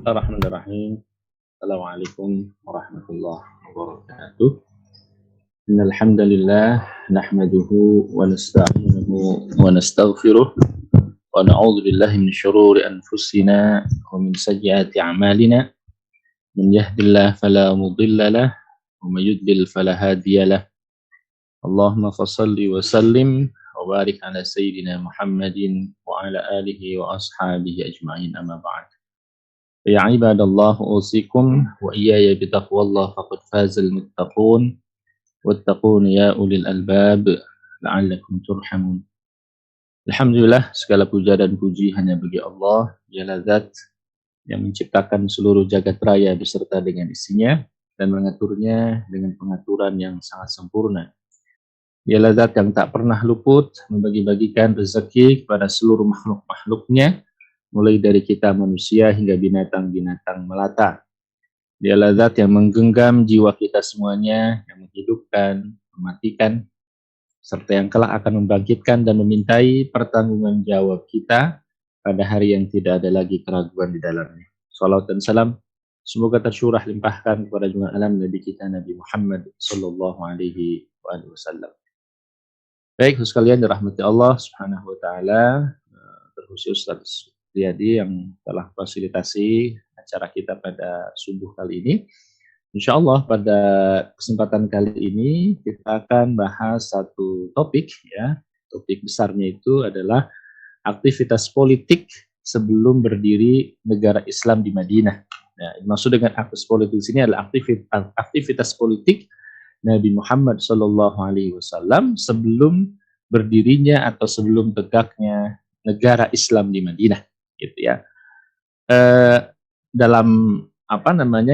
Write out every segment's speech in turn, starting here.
Bismillahirrahmanirrahim. Assalamualaikum warahmatullahi wabarakatuh. Innal hamdalillah nahmaduhu wa nasta'inuhu wa nastaghfiruh wa na'udzu billahi min syururi anfusina wa min sayyiati a'malina. Man yahdihillahu fala mudilla lahu wa may yudlil fala hadiya lahu. Allahumma fashalli wa sallim wa barik ala sayyidina Muhammadin wa ala alihi wa ashabihi ajma'in, amma ba'd. Ya ibadallah, usikum wa iyaya bitaqwallah faqad fazal muttaqun wattaqun ya ulil albab la'allakum turhamun. Alhamdulillah, segala puja dan puji hanya bagi Allah, Dialah Zat yang menciptakan seluruh jagat raya beserta dengan isinya dan mengaturnya dengan pengaturan yang sangat sempurna. Dialah Zat yang tak pernah luput membagi-bagikan rezeki kepada seluruh makhluk-makhluknya, mulai dari kita manusia hingga binatang-binatang melata. Dialah Zat yang menggenggam jiwa kita semuanya, yang menghidupkan, mematikan, serta yang kelak akan membangkitkan dan memintai pertanggungan jawab kita pada hari yang tidak ada lagi keraguan di dalamnya. Salawat dan salam semoga tercurah limpahkan kepada junjungan alam Nabi kita Nabi Muhammad sallallahu alaihi wasallam. Baik, sekalian dirahmati Allah Subhanahu wa taala, terkhusus Ustaz Riyadi yang telah fasilitasi acara kita pada subuh kali ini. Insya Allah pada kesempatan kali ini kita akan bahas satu topik, ya. Topik besarnya itu adalah aktivitas politik sebelum berdiri negara Islam di Madinah. Nah, maksud dengan aktivitas politik di sini adalah aktivitas politik Nabi Muhammad SAW sebelum berdirinya atau sebelum tegaknya negara Islam di Madinah. Gitu ya. Dalam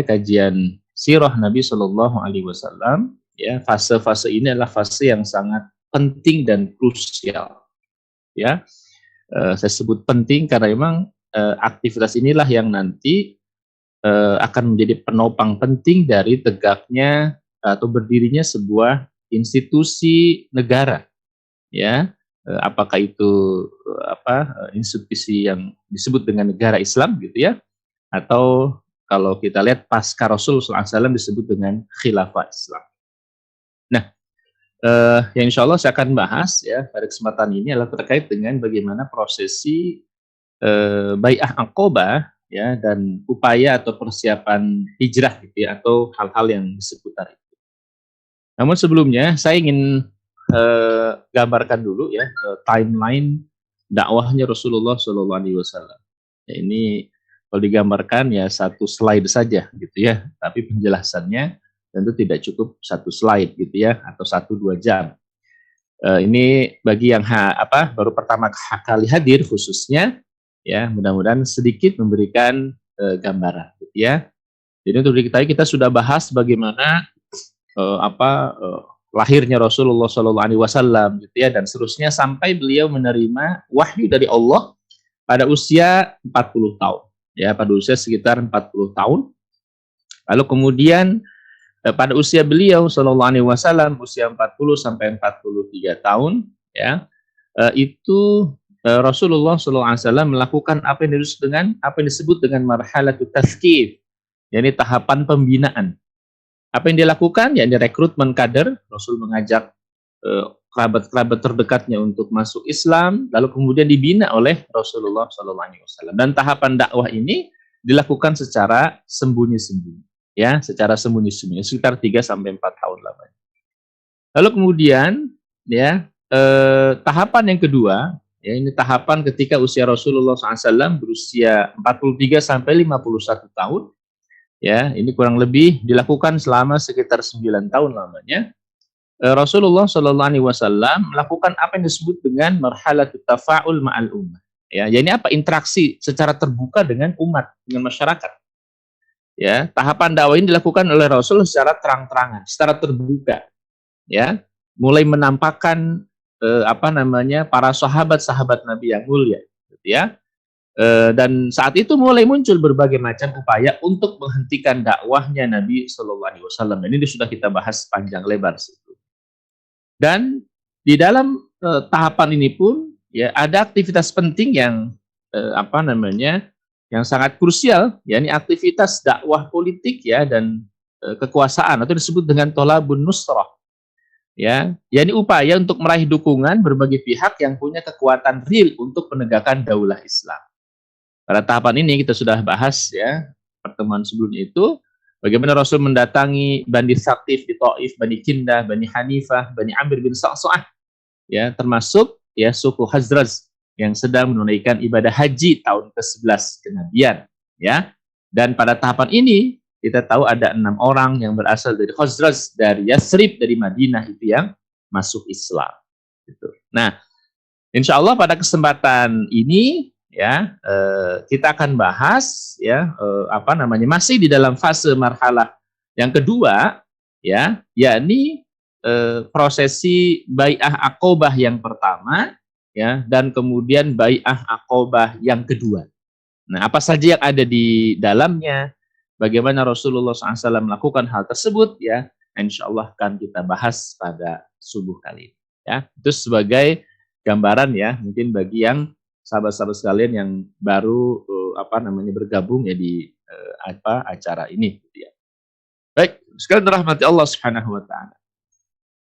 kajian sirah Nabi Shallallahu Alaihi Wasallam, ya, fase-fase ini adalah fase yang sangat penting dan krusial. Ya, saya sebut penting karena memang aktivitas inilah yang nanti akan menjadi penopang penting dari tegaknya atau berdirinya sebuah institusi negara. Ya. Apakah itu institusi yang disebut dengan negara Islam gitu ya, atau kalau kita lihat pasca Rasul SAW disebut dengan khilafah Islam. Nah, yang insya Allah saya akan bahas ya pada kesempatan ini adalah terkait dengan bagaimana prosesi Bai'ah Aqabah ya dan upaya atau persiapan hijrah gitu ya, atau hal-hal yang seputar itu. Namun sebelumnya saya ingin gambarkan dulu ya timeline dakwahnya Rasulullah SAW. Ya, ini kalau digambarkan ya satu slide saja gitu ya, tapi penjelasannya tentu tidak cukup satu slide gitu ya, atau 1-2 jam. Ini bagi yang baru pertama kali hadir khususnya, ya mudah-mudahan sedikit memberikan gambaran gitu ya. Jadi untuk diketahui kita sudah bahas bagaimana lahirnya Rasulullah SAW gitu ya, dan seterusnya sampai beliau menerima wahyu dari Allah pada usia 40 tahun ya, pada usia sekitar 40 tahun. Lalu kemudian pada usia beliau SAW usia 40 sampai 43 tahun ya, itu Rasulullah SAW melakukan apa yang disebut dengan marhalatut tazkir, yakni tahapan pembinaan. Apa yang dilakukan? Ya, rekrutmen kader. Rasul mengajak kerabat-kerabat terdekatnya untuk masuk Islam, lalu kemudian dibina oleh Rasulullah SAW. Dan tahapan dakwah ini dilakukan secara sembunyi-sembunyi, ya, secara sembunyi-sembunyi, sekitar 3-4 tahun lamanya. Lalu kemudian, ya, tahapan yang kedua, ya, ini tahapan ketika usia Rasulullah SAW berusia 43 sampai 51 tahun. Ya, ini kurang lebih dilakukan selama sekitar 9 tahun lamanya. Rasulullah SAW melakukan apa yang disebut dengan marhalatut tafa'ul ma'al ummah. Ya, ini apa? Interaksi secara terbuka dengan umat, dengan masyarakat. Ya, tahapan dakwah ini dilakukan oleh Rasul secara terang-terangan, secara terbuka. Ya, mulai menampakkan para sahabat-sahabat Nabi yang mulia, gitu ya. Dan saat itu mulai muncul berbagai macam upaya untuk menghentikan dakwahnya Nabi Shallallahu Alaihi Wasallam. Ini sudah kita bahas panjang lebar. Dan di dalam tahapan ini pun ya ada aktivitas penting yang yang sangat krusial, yakni aktivitas dakwah politik ya dan kekuasaan atau disebut dengan tolabun nusrah. Ya, yakni upaya untuk meraih dukungan berbagai pihak yang punya kekuatan real untuk penegakan daulah Islam. Pada tahapan ini kita sudah bahas ya pertemuan sebelumnya itu bagaimana Rasul mendatangi Bani Thaqif di Taif, Bani Kindah, Bani Hanifah, Bani Amir bin Sa'sa'ah, ya termasuk ya suku Khazraj yang sedang menunaikan ibadah haji tahun ke-11 kenabian, ya. Dan pada tahapan ini kita tahu ada 6 orang yang berasal dari Khazraj, dari Yathrib, dari Madinah itu yang masuk Islam. Gitu. Nah, insya Allah pada kesempatan ini ya kita akan bahas ya masih di dalam fase marhalah yang kedua ya, yakni prosesi bai'ah Aqobah yang pertama ya dan kemudian bai'ah Aqobah yang kedua. Nah, apa saja yang ada di dalamnya, bagaimana Rasulullah SAW melakukan hal tersebut ya, insya Allah akan kita bahas pada subuh kali ini. Ya, itu sebagai gambaran ya, mungkin bagi yang sahabat-sahabat sekalian yang baru bergabung ya di acara ini. Gitu ya. Baik, sekalian dirahmati Allah Subhanahu Wa Taala.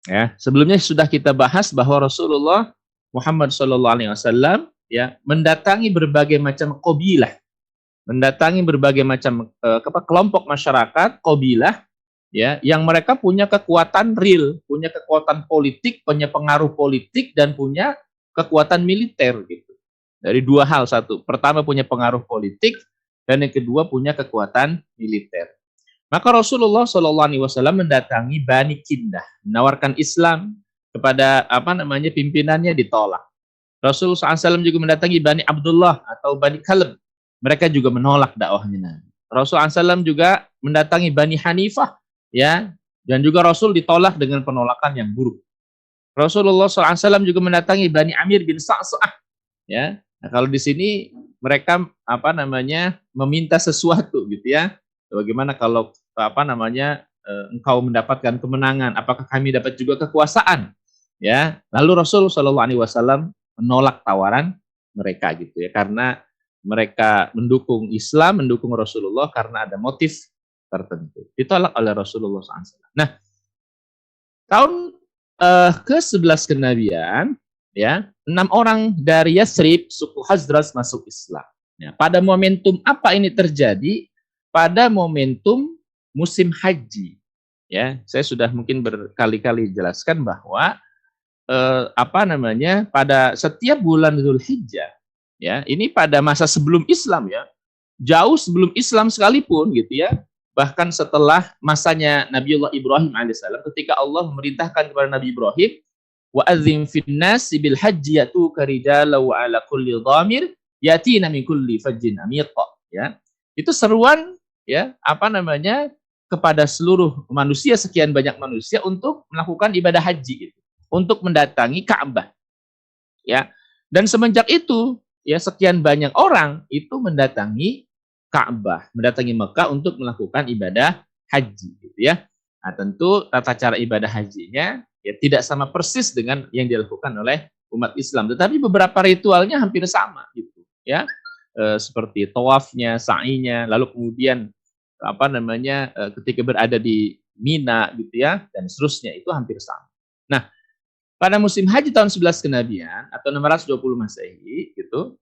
Ya, sebelumnya sudah kita bahas bahwa Rasulullah Muhammad SAW ya mendatangi berbagai macam qabilah, mendatangi berbagai macam kelompok masyarakat qabilah ya yang mereka punya kekuatan real, punya kekuatan politik, punya pengaruh politik dan punya kekuatan militer gitu. Dari dua hal, satu, pertama punya pengaruh politik dan yang kedua punya kekuatan militer. Maka Rasulullah SAW mendatangi Bani Kindah, menawarkan Islam kepada pimpinannya, ditolak. Rasulullah SAW juga mendatangi Bani Abdullah atau Bani Kalb, mereka juga menolak dakwahnya Nabi. Rasulullah SAW juga mendatangi Bani Hanifah, ya, dan juga Rasul ditolak dengan penolakan yang buruk. Rasulullah SAW juga mendatangi Bani Amir bin Sa'sa'ah, ya. Nah, kalau di sini mereka meminta sesuatu gitu ya. Bagaimana kalau engkau mendapatkan kemenangan, apakah kami dapat juga kekuasaan? Ya. Lalu Rasul SAW menolak tawaran mereka gitu ya, karena mereka mendukung Islam, mendukung Rasulullah karena ada motif tertentu. Ditolak oleh Rasulullah SAW. Nah, tahun ke-11 kenabian ya, 6 orang dari Yathrib suku Khazraj masuk Islam. Ya, pada momentum apa ini terjadi? Pada momentum musim haji. Ya, saya sudah mungkin berkali-kali jelaskan bahwa pada setiap bulan Dzulhijjah ya, ini pada masa sebelum Islam ya, jauh sebelum Islam sekalipun gitu ya, bahkan setelah masanya Nabiullah Ibrahim alaihissalam, ketika Allah memerintahkan kepada Nabi Ibrahim, wa adzim finnasi bil hajji yatuka rijalan wa ala kulli dhamir yatina min kulli fajjin amiq, ya. Itu seruan ya, kepada seluruh manusia, sekian banyak manusia untuk melakukan ibadah haji gitu, untuk mendatangi Ka'bah. Ya. Dan semenjak itu ya sekian banyak orang itu mendatangi Ka'bah, mendatangi Mekah untuk melakukan ibadah haji gitu ya. Nah, tentu tata cara ibadah hajinya ya tidak sama persis dengan yang dilakukan oleh umat Islam, tetapi beberapa ritualnya hampir sama gitu ya. Seperti tawafnya, sa'inya, lalu kemudian ketika berada di Mina gitu ya, dan seterusnya itu hampir sama. Nah, pada musim haji tahun 11 kenabian atau 620 Masehi gitu,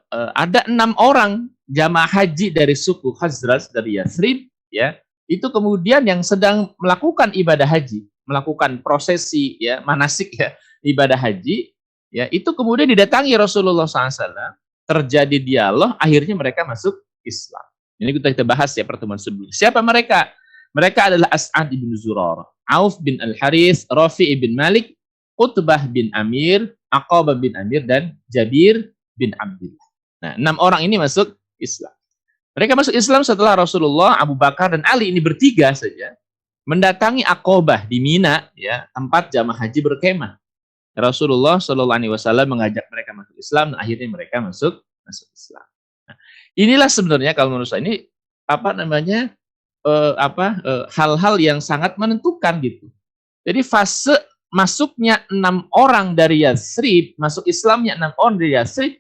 ada 6 orang jamaah haji dari suku Khazraj dari Yathrib ya, itu kemudian yang sedang melakukan ibadah haji, melakukan prosesi ya, manasik ya, ibadah haji ya, itu kemudian didatangi Rasulullah SAW, terjadi dialog, akhirnya mereka masuk Islam. Ini kita bahas ya pertemuan sebelumnya. Siapa mereka? Mereka adalah As'ad bin Zurar, Auf bin Al-Harith, Rafi' bin Malik, Utbah bin Amir, Aqabah bin Amir, dan Jabir bin Abdullah. Nah, 6 orang ini masuk Islam. Mereka masuk Islam setelah Rasulullah, Abu Bakar, dan Ali ini bertiga saja mendatangi Aqabah di Mina, ya, tempat jamaah haji berkemah. Rasulullah SAW mengajak mereka masuk Islam, dan akhirnya mereka masuk Islam. Nah, inilah sebenarnya kalau menurut saya ini hal-hal yang sangat menentukan gitu. Jadi fase masuknya 6 orang dari Yathrib, masuk Islamnya 6 orang dari Yathrib,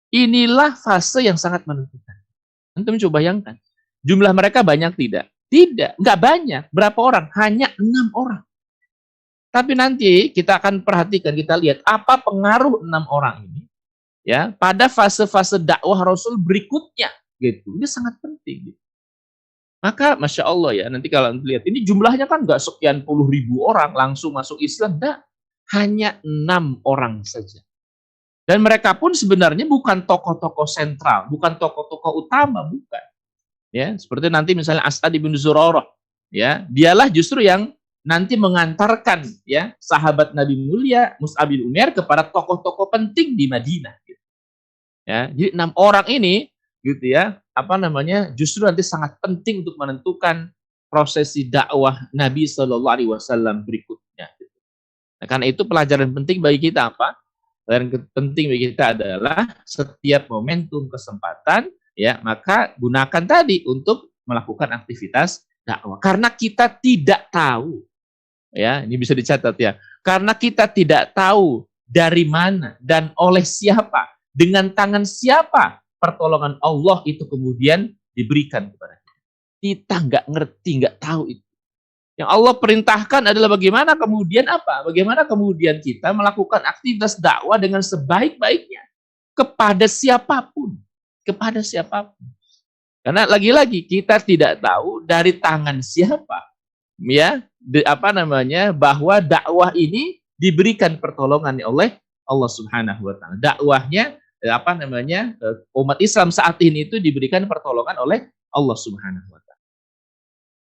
inilah fase yang sangat menentukan. Antum coba bayangkan. Jumlah mereka banyak tidak? Tidak, nggak banyak. Berapa orang? Hanya 6 orang. Tapi nanti kita akan perhatikan, kita lihat apa pengaruh 6 orang ini ya pada fase-fase dakwah Rasul berikutnya gitu. Ini sangat penting. Gitu. Maka Masya Allah ya, nanti kalau lihat ini jumlahnya kan nggak sekian puluh ribu orang langsung masuk Islam, enggak. Hanya 6 orang saja. Dan mereka pun sebenarnya bukan tokoh-tokoh sentral, bukan tokoh-tokoh utama, bukan. Ya, seperti nanti misalnya As'ad bin Zurarah, ya, dialah justru yang nanti mengantarkan ya sahabat Nabi mulia Mus'ab bin Umair kepada tokoh-tokoh penting di Madinah. Gitu. Ya, jadi 6 orang ini, gitu ya, apa namanya, justru nanti sangat penting untuk menentukan prosesi dakwah Nabi Shallallahu Alaihi Wasallam berikutnya. Gitu. Nah, karena itu pelajaran penting bagi kita apa? Dan penting bagi kita adalah setiap momentum kesempatan ya maka gunakan tadi untuk melakukan aktivitas dakwah karena kita tidak tahu ya ini bisa dicatat ya karena kita tidak tahu dari mana dan oleh siapa dengan tangan siapa pertolongan Allah itu kemudian diberikan kepada kita nggak ngerti nggak tahu itu. Yang Allah perintahkan adalah bagaimana kemudian apa? Bagaimana kemudian kita melakukan aktivitas dakwah dengan sebaik-baiknya kepada siapapun, kepada siapapun. Karena lagi-lagi kita tidak tahu dari tangan siapa, ya, apa namanya, bahwa dakwah ini diberikan pertolongan oleh Allah Subhanahu Wa Taala. Dakwahnya, apa namanya, umat Islam saat ini itu diberikan pertolongan oleh Allah Subhanahu Wa Taala.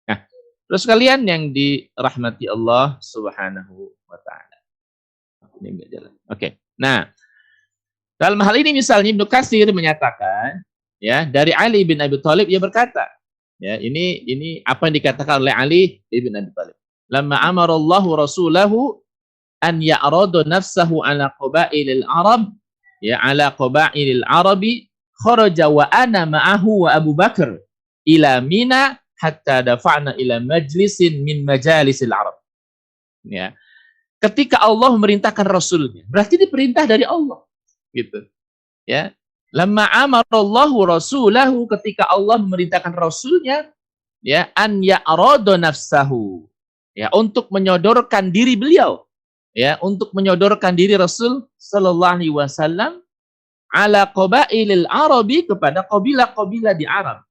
Nah, terus kalian yang dirahmati Allah Subhanahu wa taala. Ini enggak jalan. Oke. Nah, dalam hal ini misalnya Ibnu Katsir menyatakan ya, dari Ali bin Abi Thalib ia berkata, ya, ini apa yang dikatakan oleh Ali bin Abi Thalib. Lamma amarallahu rasulahu an ya'rada nafsahu ala qabailil Arab, ya, ala qabailil Arabi, kharaja wa ana ma'ahu wa Abu Bakar ila Mina hatta dafa'na ila majlisin min majalisil Arab. Ya. Ketika Allah memerintahkan Rasulnya, berarti diperintah dari Allah. Gitu. Ya. Lamma amarallahu rasulahu, ketika Allah memerintahkan Rasulnya, ya, an ya'rada nafsahu. Ya, untuk menyodorkan diri beliau. Ya, untuk menyodorkan diri Rasul sallallahu alaihi wasallam ala qabailil Arabi, kepada kabilah-kabilah di Arab.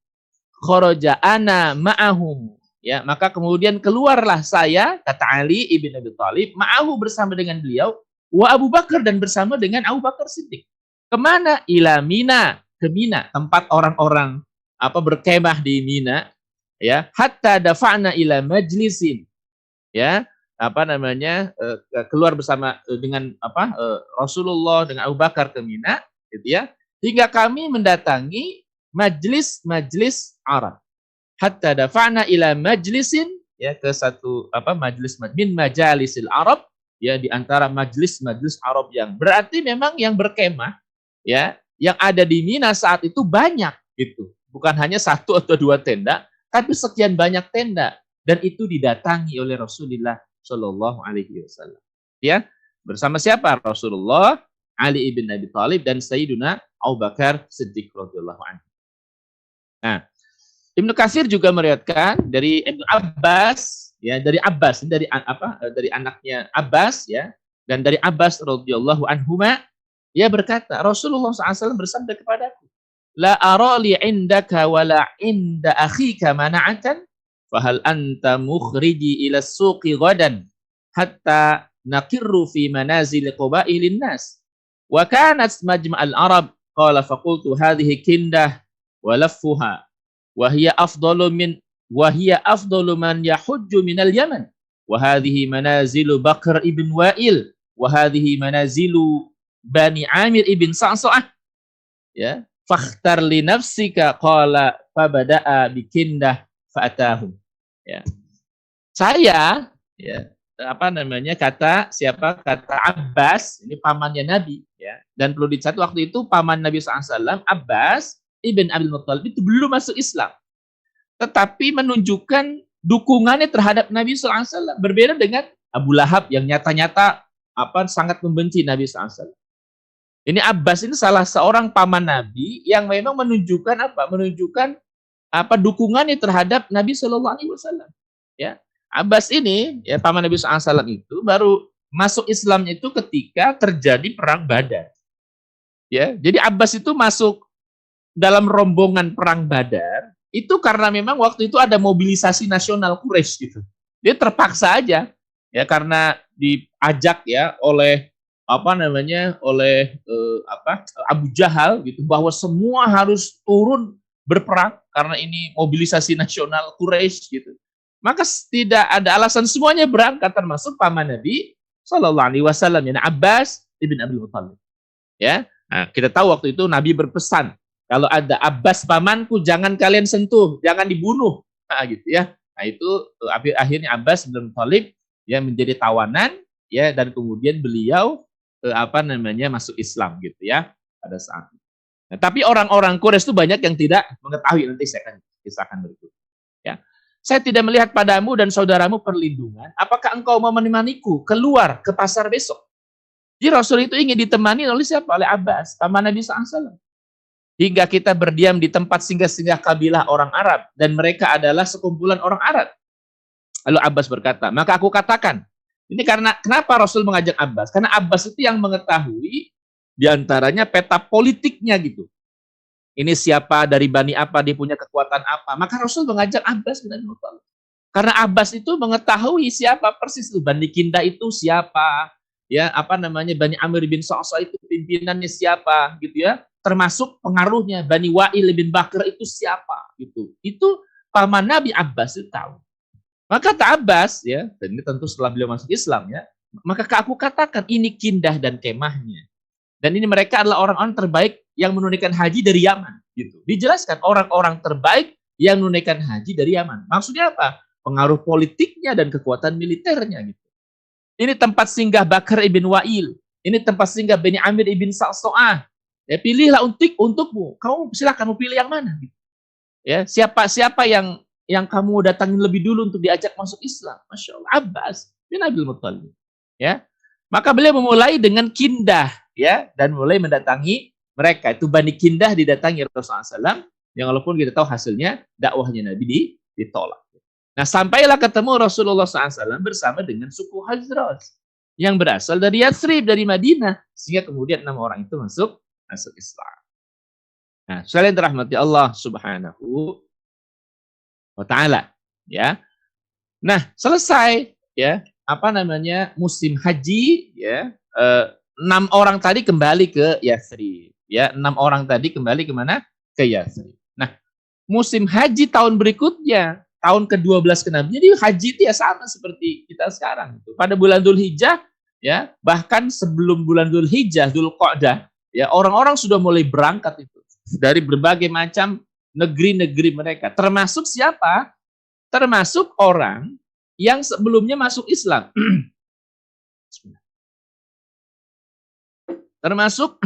Kharaja ana ma'ahum, ya, maka kemudian keluarlah saya, kata Ali ibn Abi Thalib, ma'ahu, bersama dengan beliau, wa Abu Bakar, dan bersama dengan Abu Bakar Siddiq. Kemana? Ila Mina, ke Mina, tempat orang-orang apa berkemah di Mina, ya, hatta dafa'na ila majlisin, ya, apa namanya, keluar bersama dengan apa, Rasulullah dengan Abu Bakar ke Mina, gitu ya, hingga kami mendatangi majlis-majlis Arab. Hatta dafa'na ila majlisin, ya, ke satu apa majlis min majalisil Arab, ya, di antara majlis-majlis Arab yang berarti memang yang berkemah, ya, yang ada di Mina saat itu banyak gitu. Bukan hanya satu atau dua tenda, tapi sekian banyak tenda, dan itu didatangi oleh Rasulullah Shallallahu alaihi wasallam. Ya, bersama siapa? Rasulullah, Ali ibn Abi Thalib, dan Sayyiduna Abu Bakar Siddiq radhiyallahu anhu. Nah, Ibnu Katsir juga meriwayatkan dari Ibnu Abbas, ya, dari Abbas, dari apa? Dari anaknya Abbas, ya, dan dari Abbas radhiyallahu anhuma, ia berkata, Rasulullah SAW bersabda kepadaku, la arali indaka wala inda akhika mana'atan, fahal anta mukhriji ila suqi ghadan hatta naqirru fi manazil qabailin nas. Wa kanat majma'al Arab, qala faqultu hadhihi kindah walaffuha wa hiya afdalu man yahujju minal Yaman wa hadhihi manazilu Bakr ibn Wa'il wa hadhihi manazilu Bani Amir ibn Sa'sa'ah, ya, fakhtar li nafsika, qala fabada'a bikindah fa'atahum, ya. Saya, ya, apa namanya, kata siapa? Kata Abbas, ini pamannya Nabi, ya. Dan perlu dicatat waktu itu paman Nabi SAW, Abbas Ibn Abdul Muttalib, itu belum masuk Islam. Tetapi menunjukkan dukungannya terhadap Nabi SAW. Berbeda dengan Abu Lahab yang nyata-nyata apa sangat membenci Nabi SAW. Ini Abbas ini salah seorang paman Nabi yang memang menunjukkan apa? Menunjukkan apa dukungannya terhadap Nabi Shallallahu Alaihi Wasallam. Ya, Abbas ini ya paman Nabi SAW itu baru masuk Islam itu ketika terjadi perang Badar. Ya, jadi Abbas itu masuk dalam rombongan perang Badar itu karena memang waktu itu ada mobilisasi nasional Quraisy gitu. Dia terpaksa aja ya karena diajak ya oleh apa namanya oleh Abu Jahal gitu bahwa semua harus turun berperang karena ini mobilisasi nasional Quraisy gitu. Maka tidak ada alasan semuanya berangkat termasuk paman Nabi Shallallahu Alaihi Wasallam ya Abbas ibn Abdul Muttalib. Ya, nah, kita tahu waktu itu Nabi berpesan kalau ada Abbas pamanku jangan kalian sentuh, jangan dibunuh, nah, gitu ya. Nah itu akhirnya Abbas bin Thalib ya menjadi tawanan ya dan kemudian beliau masuk Islam gitu ya pada saat itu. Nah, tapi orang-orang Quraisy itu banyak yang tidak mengetahui, nanti saya akan kisahkan berikut. Ya, saya tidak melihat padamu dan saudaramu perlindungan. Apakah engkau mau menemaniku keluar ke pasar besok? Jadi Rasul itu ingin ditemani oleh siapa? Oleh Abbas, paman Nabi SAW. Hingga kita berdiam di tempat singgah-singgah kabilah orang Arab dan mereka adalah sekumpulan orang Arab. Lalu Abbas berkata, maka aku katakan, ini karena kenapa Rasul mengajak Abbas? Karena Abbas itu yang mengetahui diantaranya peta politiknya gitu. Ini siapa dari bani apa, dia punya kekuatan apa. Maka Rasul mengajak Abbas bin Abi Thalib. Karena Abbas itu mengetahui siapa persis itu Bani Kinda itu siapa, ya Bani Amir bin Sa'sa itu pimpinannya siapa, gitu ya. Termasuk pengaruhnya Bani Wa'il bin Bakr itu siapa, gitu. Itu paman Nabi Abbas itu tahu. Maka kata Abbas ya, dan ini tentu setelah beliau masuk Islam ya, maka aku katakan ini Kindah dan kemahnya. Dan ini mereka adalah orang-orang terbaik yang menunaikan haji dari Yaman, gitu. Dijelaskan orang-orang terbaik yang menunaikan haji dari Yaman. Maksudnya apa? Pengaruh politiknya dan kekuatan militernya, gitu. Ini tempat singgah Bakar ibn Wa'il. Ini tempat singgah Bani Amir ibn Sa'sa'ah. Ya, pilihlah untukmu. Kamu silakan mau pilih yang mana, gitu. Ya, siapa yang kamu datangin lebih dulu untuk diajak masuk Islam? Masya Allah, Abbas bin Abdul Muttalib. Ya, maka beliau memulai dengan Kindah, ya, dan mulai mendatangi mereka. Itu Bani Kindah didatangi Rasulullah SAW, yang walaupun kita tahu hasilnya dakwahnya Nabi ditolak. Nah, sampailah ketemu Rasulullah SAW bersama dengan suku Khazraj yang berasal dari Yathrib, dari Madinah, sehingga kemudian 6 orang itu masuk Islam. Nah, sekalian dirahmati Allah Subhanahu wa taala, ya. Nah, selesai ya musim haji ya, 6 orang tadi kembali ke Yathrib, ya. 6 orang tadi kembali kemana? Ke Yathrib. Nah, musim haji tahun berikutnya, tahun ke-12 kenabian, jadi haji itu ya sama seperti kita sekarang itu. Pada bulan Dzulhijjah ya, bahkan sebelum bulan Dzulhijjah, Dzulqa'dah, ya orang-orang sudah mulai berangkat itu dari berbagai macam negeri-negeri mereka. Termasuk siapa? Termasuk orang yang sebelumnya masuk Islam. Termasuk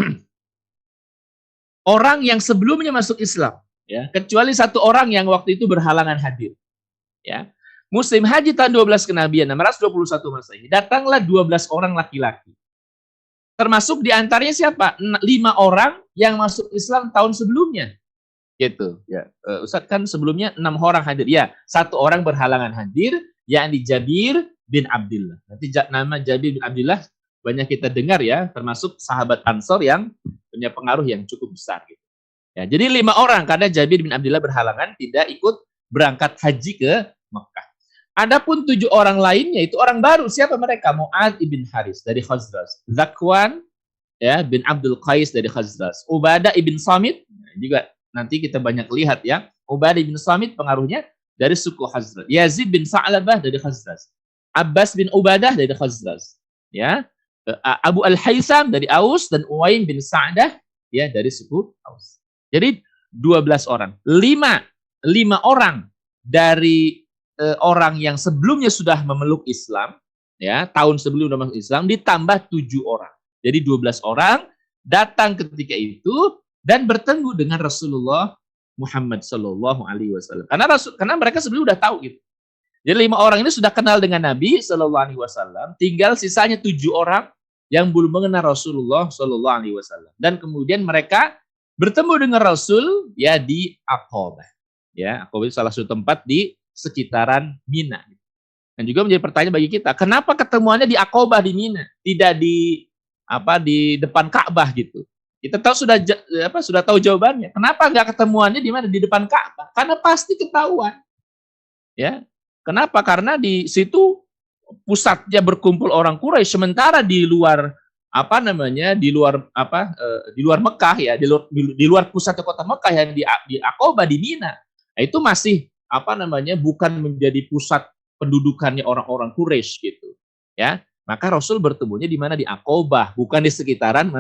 orang yang sebelumnya masuk Islam, ya, kecuali satu orang yang waktu itu berhalangan hadir. Ya. Musim haji tahun 12 kenabian 621 Masehi, datanglah 12 orang laki-laki. Termasuk diantaranya siapa? 5 orang yang masuk Islam tahun sebelumnya. Gitu ya. Ustaz kan sebelumnya 6 orang hadir. Ya, 1 orang berhalangan hadir, yakni Jabir bin Abdullah. Nanti nama Jabir bin Abdullah banyak kita dengar ya, termasuk sahabat Ansor yang punya pengaruh yang cukup besar gitu. Ya, jadi 5 orang karena Jabir bin Abdullah berhalangan tidak ikut berangkat haji ke Mekah. Adapun 7 orang lainnya itu orang baru. Siapa mereka? Mu'ad ibn Haris dari Khazraj, Zakwan ya bin Abdul Qais dari Khazraj, Ubadah ibn Samit juga nanti kita banyak lihat ya. Ubadah bin Samit pengaruhnya dari suku Khazraj. Yazid bin Sa'labah dari Khazraj. Abbas bin Ubadah dari Khazraj. Ya. Abu Al-Haisam dari Aus dan Uwaim bin Sa'dah ya dari suku Aus. Jadi 12 orang. 5 orang dari orang yang sebelumnya sudah memeluk Islam ya, tahun sebelum masuk Islam ditambah 7 orang. Jadi 12 orang datang ketika itu dan bertemu dengan Rasulullah Muhammad Sallallahu Alaihi Wasallam. Karena mereka sebelumnya udah tahu gitu. Jadi 5 orang ini sudah kenal dengan Nabi Sallallahu Alaihi Wasallam. Tinggal sisanya 7 orang yang belum mengenal Rasulullah Shallallahu Alaihi Wasallam. Dan kemudian mereka bertemu dengan Rasul ya di Aqabah. Ya, Aqabah itu salah satu tempat di sekitaran Mina. Dan juga menjadi pertanyaan bagi kita, kenapa ketemuannya di Aqabah di Mina, tidak di depan Ka'bah gitu? Kita tahu sudah tahu jawabannya. Kenapa nggak ketemuannya di mana? Di depan Ka'bah? Karena pasti ketahuan. Ya, kenapa? Karena di situ pusatnya berkumpul orang Quraisy, sementara di luar di luar Mekah ya, di luar pusat kota Mekah yang di Aqabah di Mina, nah, itu masih bukan menjadi pusat pendudukannya orang-orang Quraisy gitu ya. Maka Rasul bertemunya di mana? Di Aqabah, bukan di sekitaran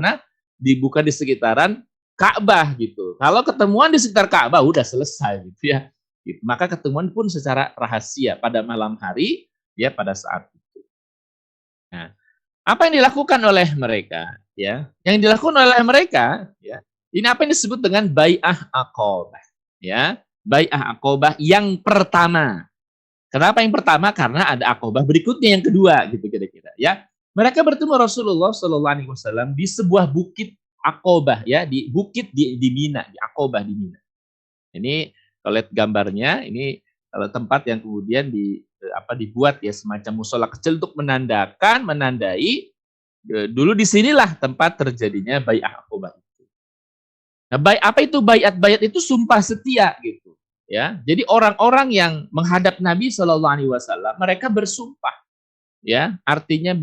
bukan di sekitaran Ka'bah gitu. Kalau ketemuan di sekitar Ka'bah udah selesai gitu ya. Gitu. Maka ketemuan pun secara rahasia pada malam hari ya, pada saat itu. Nah, apa yang dilakukan oleh mereka ya? Yang dilakukan oleh mereka ya, ini apa yang disebut dengan bai'ah Aqabah ya. Bai'ah Aqabah yang pertama. Kenapa yang pertama? Karena ada Aqabah berikutnya yang kedua gitu kira-kira ya. Mereka bertemu Rasulullah Shallallahu Alaihi Wasallam di sebuah bukit Aqabah ya, di bukit di Mina, di Aqabah di Mina. Ini kalau lihat gambarnya, ini kalau tempat yang kemudian dibuat ya semacam musola kecil untuk menandai dulu disinilah tempat terjadinya bai'ah Aqabah itu. Nah, apa itu baiat? Baiat itu sumpah setia gitu. Ya, jadi orang-orang yang menghadap Nabi Shallallahu Alaihi Wasallam, mereka bersumpah, ya, artinya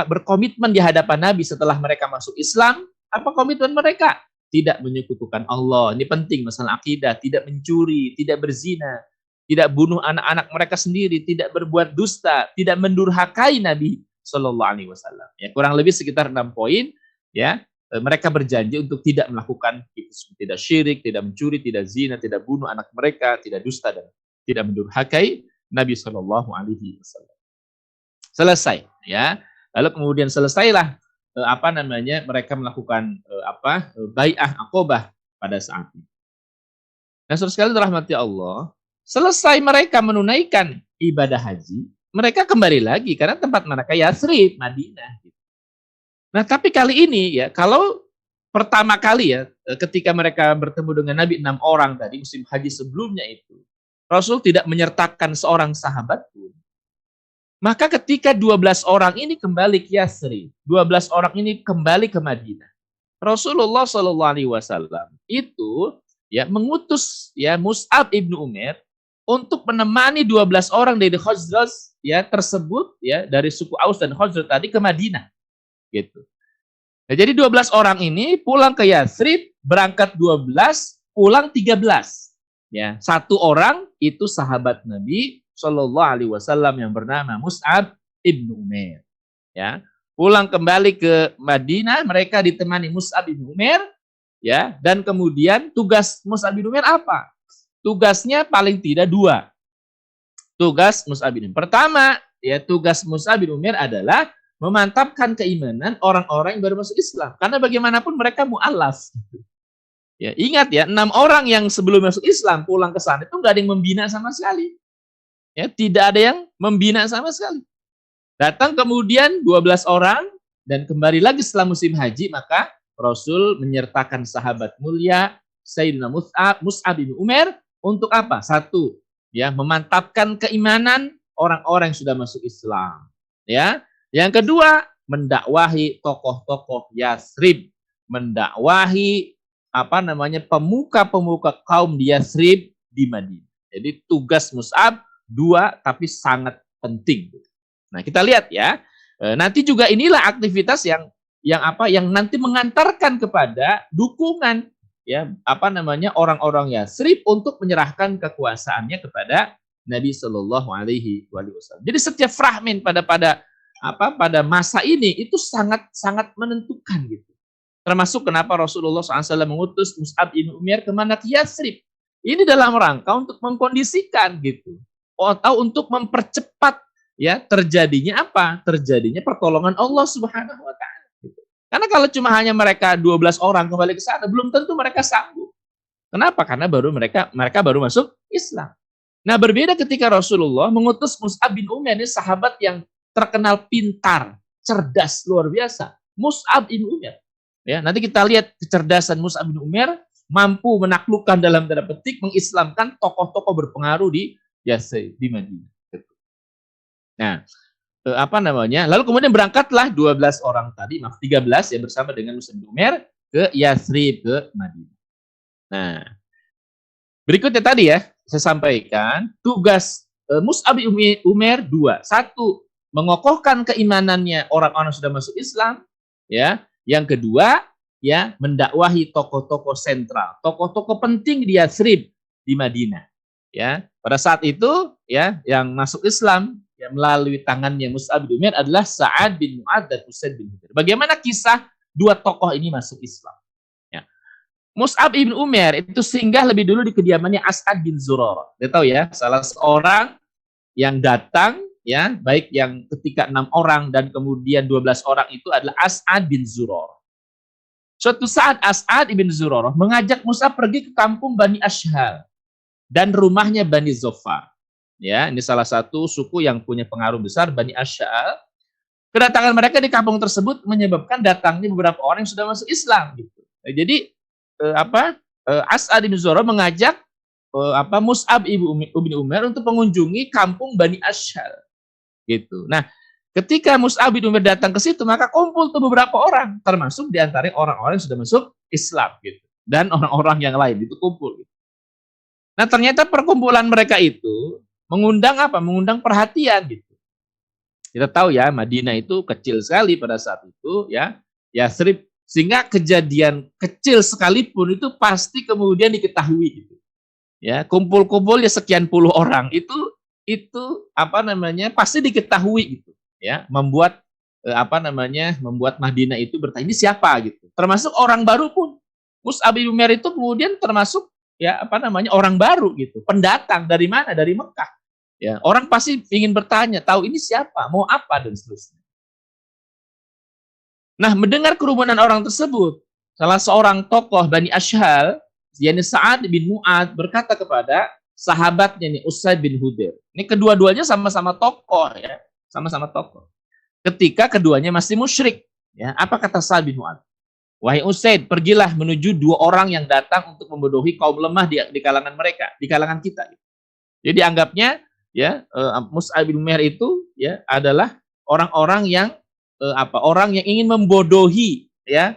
berkomitmen di hadapan Nabi setelah mereka masuk Islam. Apa komitmen mereka? Tidak menyekutukan Allah. Ini penting masalah akidah. Tidak mencuri, tidak berzina, tidak bunuh anak-anak mereka sendiri, tidak berbuat dusta, tidak mendurhakai Nabi Shallallahu Alaihi Wasallam. Ya, kurang lebih sekitar 6 poin. Ya, mereka berjanji untuk tidak melakukan itu, tidak syirik, tidak mencuri, tidak zina, tidak bunuh anak mereka, tidak dusta dan tidak mendurhakai Nabi Shallallahu Alaihi Wasallam. Selesai, ya. Lalu kemudian selesailah mereka melakukan bai'ah Aqabah pada saat itu. Nah, saudara sekalian dirahmati Allah, selesai mereka menunaikan ibadah haji, mereka kembali lagi karena tempat mereka Yatsrib, Madinah. Nah, tapi kali ini ya, kalau pertama kali ya, ketika mereka bertemu dengan Nabi 6 orang tadi musim haji sebelumnya itu, Rasul tidak menyertakan seorang sahabat pun. Maka ketika 12 orang ini kembali ke Yatsrib, 12 orang ini kembali ke Madinah, Rasulullah Shallallahu Alaihi Wasallam itu ya mengutus ya Mus'ab ibnu Umair untuk menemani 12 orang dari Khazraj ya tersebut ya, dari suku Aus dan Khazraj tadi ke Madinah. Gitu. Nah, jadi 12 orang ini pulang ke Yatsrib, berangkat 12, pulang 13. Ya, satu orang itu sahabat Nabi Shallallahu Alaihi Wasallam yang bernama Mus'ab ibnu Umair. Ya, pulang kembali ke Madinah, mereka ditemani Mus'ab ibnu Umair. Ya, dan kemudian tugas Mus'ab ibnu Umair apa? Tugasnya paling tidak 2. Tugas Mus'ab ibnu Umair. Pertama, ya tugas Mus'ab ibnu Umair adalah memantapkan keimanan orang-orang yang baru masuk Islam. Karena bagaimanapun mereka mu'allaf. Ya, ingat ya, 6 orang yang sebelum masuk Islam pulang ke sana itu nggak ada yang membina sama sekali. Ya, tidak ada yang membina sama sekali. Datang kemudian 12 orang dan kembali lagi setelah musim haji, maka Rasul menyertakan sahabat mulia Sayyidina Mus'ab bin Umair untuk apa? 1, ya, memantapkan keimanan orang-orang yang sudah masuk Islam. Ya. Yang kedua, mendakwahi tokoh-tokoh Yatsrib, mendakwahi pemuka-pemuka kaum di Yatsrib di Madinah. Jadi tugas Mus'ab 2 tapi sangat penting. Nah, kita lihat ya. Nanti juga inilah aktivitas yang nanti mengantarkan kepada dukungan ya orang-orang Yatsrib untuk menyerahkan kekuasaannya kepada Nabi Shallallahu Alaihi Wasallam. Jadi setiap fragmen pada masa ini itu sangat menentukan gitu. Termasuk kenapa Rasulullah SAW mengutus Mus'ab bin Umair kemana? Ke Yatsrib. Ini dalam rangka untuk mengkondisikan gitu, atau untuk mempercepat ya terjadinya terjadinya pertolongan Allah Subhanahu Wa Taala. Gitu. Karena kalau cuma hanya mereka 12 orang kembali ke sana, belum tentu mereka sanggup. Kenapa? Karena mereka baru masuk Islam. Nah, berbeda ketika Rasulullah mengutus Mus'ab bin Umair, ini sahabat yang terkenal pintar, cerdas, luar biasa. Mus'ab bin Umair. Ya, nanti kita lihat kecerdasan Mus'ab bin Umair mampu menaklukkan dalam tanda petik, mengislamkan tokoh-tokoh berpengaruh di Yathrib, di Madinah. Nah, apa namanya? Lalu kemudian berangkatlah 12 orang tadi, 13 ya, bersama dengan Mus'ab bin Umair ke Yathrib, ke Madinah. Nah, berikutnya tadi ya, saya sampaikan tugas Mus'ab bin Umair dua. Satu, mengokohkan keimanannya orang-orang sudah masuk Islam, ya. Yang kedua, ya, mendakwahi tokoh-tokoh sentral, tokoh-tokoh penting di Yathrib, di Madinah. Ya, pada saat itu ya, yang masuk Islam ya, melalui tangannya Mus'ab bin Umair adalah Sa'ad bin Mu'adz dan Usaid bin Hudair. Bagaimana kisah dua tokoh ini masuk Islam? Ya. Mus'ab bin Umair itu singgah lebih dulu di kediamannya As'ad bin Zurarah. Dia tahu ya, salah seorang yang datang ya, baik yang ketika 6 orang dan kemudian 12 orang itu adalah As'ad bin Zurarah. Suatu saat As'ad bin Zurarah mengajak Mus'ab pergi ke kampung Bani Ashhal dan rumahnya Bani Zofar. Ya, ini salah satu suku yang punya pengaruh besar, Bani Ashhal. Kedatangan mereka di kampung tersebut menyebabkan datangnya beberapa orang yang sudah masuk Islam. Gitu. Nah, jadi As'ad bin Zurarah mengajak Mus'ab bin Umair untuk mengunjungi kampung Bani Ashhal. Gitu. Nah, ketika Mus'ab bin Umair datang ke situ, maka kumpul tuh beberapa orang, termasuk di antara orang-orang yang sudah masuk Islam gitu. Dan orang-orang yang lain itu kumpul gitu. Nah, ternyata perkumpulan mereka itu mengundang apa? Mengundang perhatian gitu. Kita tahu ya, Madinah itu kecil sekali pada saat itu ya. Yathrib, sehingga kejadian kecil sekalipun itu pasti kemudian diketahui gitu. Ya, kumpul-kumpul ya sekian puluh orang itu apa namanya? Pasti diketahui gitu. Ya, membuat membuat Madinah itu bertanya, ini siapa gitu. Termasuk orang baru pun. Mus'ab bin Umair itu kemudian termasuk ya orang baru gitu, pendatang dari mana? Dari Mekah. Ya, orang pasti ingin bertanya, tahu ini siapa, mau apa dan seterusnya. Nah, mendengar kerumunan orang tersebut, salah seorang tokoh Bani Ashhal, yakni Sa'ad bin Mu'adz, berkata kepada sahabatnya nih, Usaid bin Hudair. Ini kedua-duanya sama-sama tokoh ya, sama-sama tokoh. Ketika keduanya masih musyrik, ya, apa kata Sa'ad bin Mu'adz? Wahai Usaid, pergilah menuju dua orang yang datang untuk membodohi kaum lemah di kalangan mereka, di kalangan kita. Jadi anggapnya ya, Mus'ab bin Umair itu ya adalah orang-orang yang orang yang ingin membodohi ya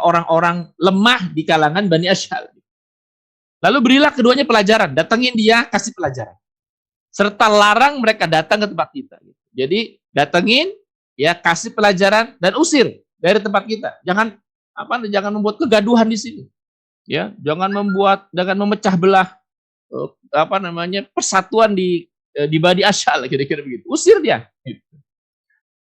orang-orang lemah di kalangan Bani Ashhal. Lalu berilah keduanya pelajaran, datangin dia, kasih pelajaran. Serta larang mereka datang ke tempat kita. Jadi datengin, ya, kasih pelajaran dan usir dari tempat kita. Jangan membuat kegaduhan di sini. Ya, jangan memecah belah persatuan di Bani Ashhal, kira-kira begitu. Usir dia. Gitu.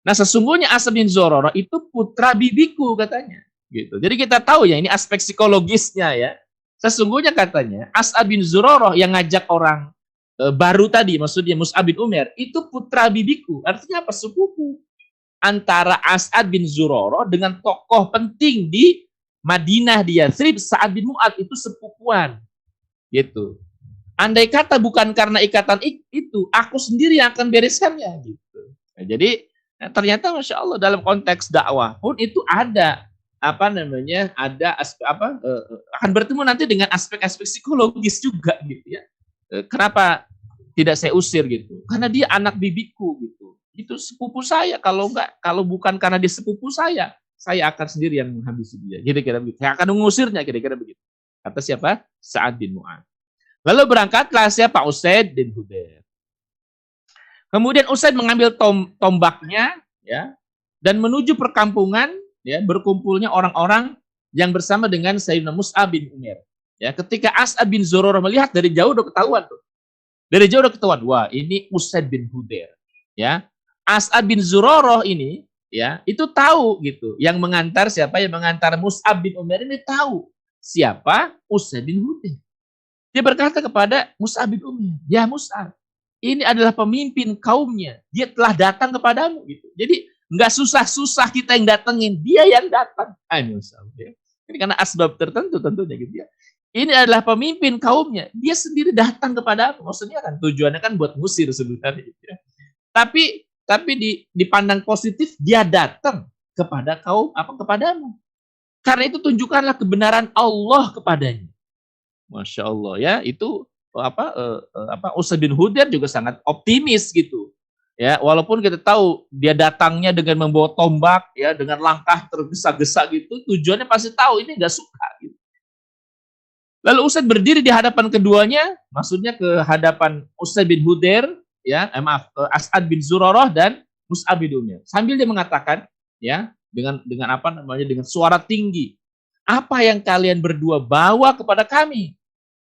Nah, sesungguhnya As'ad bin Zurarah itu putra bibiku katanya. Gitu. Jadi kita tahu ya, ini aspek psikologisnya ya. Sesungguhnya katanya As'ad bin Zurarah yang ngajak orang baru tadi, maksudnya Mus'ab bin Umair, itu putra bibiku. Artinya apa? Sepupu antara As'ad bin Zurarah dengan tokoh penting di Madinah, di Yathrib, Sa'ad bin Mu'adz, itu sepupuan. Gitu. Andai kata bukan karena ikatan itu, aku sendiri yang akan bereskannya. Gitu. Nah, jadi ternyata Masya Allah dalam konteks dakwah pun itu ada akan bertemu nanti dengan aspek-aspek psikologis juga gitu ya. Kenapa tidak saya usir gitu? Karena dia anak bibiku gitu. Itu sepupu saya. Kalau bukan karena dia sepupu saya akan sendiri yang menghabisi dia. Kira-kira begitu. Saya akan mengusirnya, kira-kira begitu. Kata siapa? Sa'ad bin Mu'adz. Lalu berangkatlah siapa? Usaid bin Hudair. Kemudian Usaid mengambil tombaknya ya dan menuju perkampungan ya, berkumpulnya orang-orang yang bersama dengan Sayyidina Mus'ab bin Umair. Ya, ketika As'ad bin Zurarah melihat dari jauh udah ketahuan tuh. Dari jauh udah ketahuan, wah, ini Usaid bin Hudair. Ya. As'ad bin Zurarah ini ya, itu tahu gitu. Yang mengantar siapa? Yang mengantar Mus'ab bin Umair ini tahu siapa? Usaid bin Hudair. Dia berkata kepada Mus'ab bin Umair, "Ya Mus'ab, ini adalah pemimpin kaumnya. Dia telah datang kepadamu." Gitu. Jadi nggak susah-susah kita yang datengin, dia yang datang. Ini karena asbab tertentu tentunya gitu ya. Ini adalah pemimpin kaumnya. Dia sendiri datang kepadamu. Maksudnya kan tujuannya kan buat ngusir sebenarnya. Gitu ya. Tapi dipandang positif, dia datang kepada kaum kepadamu. Karena itu tunjukkanlah kebenaran Allah kepadanya. Masya Allah ya, itu Usaid bin Hudair juga sangat optimis gitu. Ya, walaupun kita tahu dia datangnya dengan membawa tombak ya, dengan langkah tergesa-gesa gitu, tujuannya pasti tahu ini nggak suka gitu. Lalu Usaid berdiri di hadapan keduanya, maksudnya ke hadapan Usaid bin Hudair ya, As'ad bin Zurarah dan Mus'ab bin Umair. Sambil dia mengatakan ya, dengan dengan suara tinggi, apa yang kalian berdua bawa kepada kami?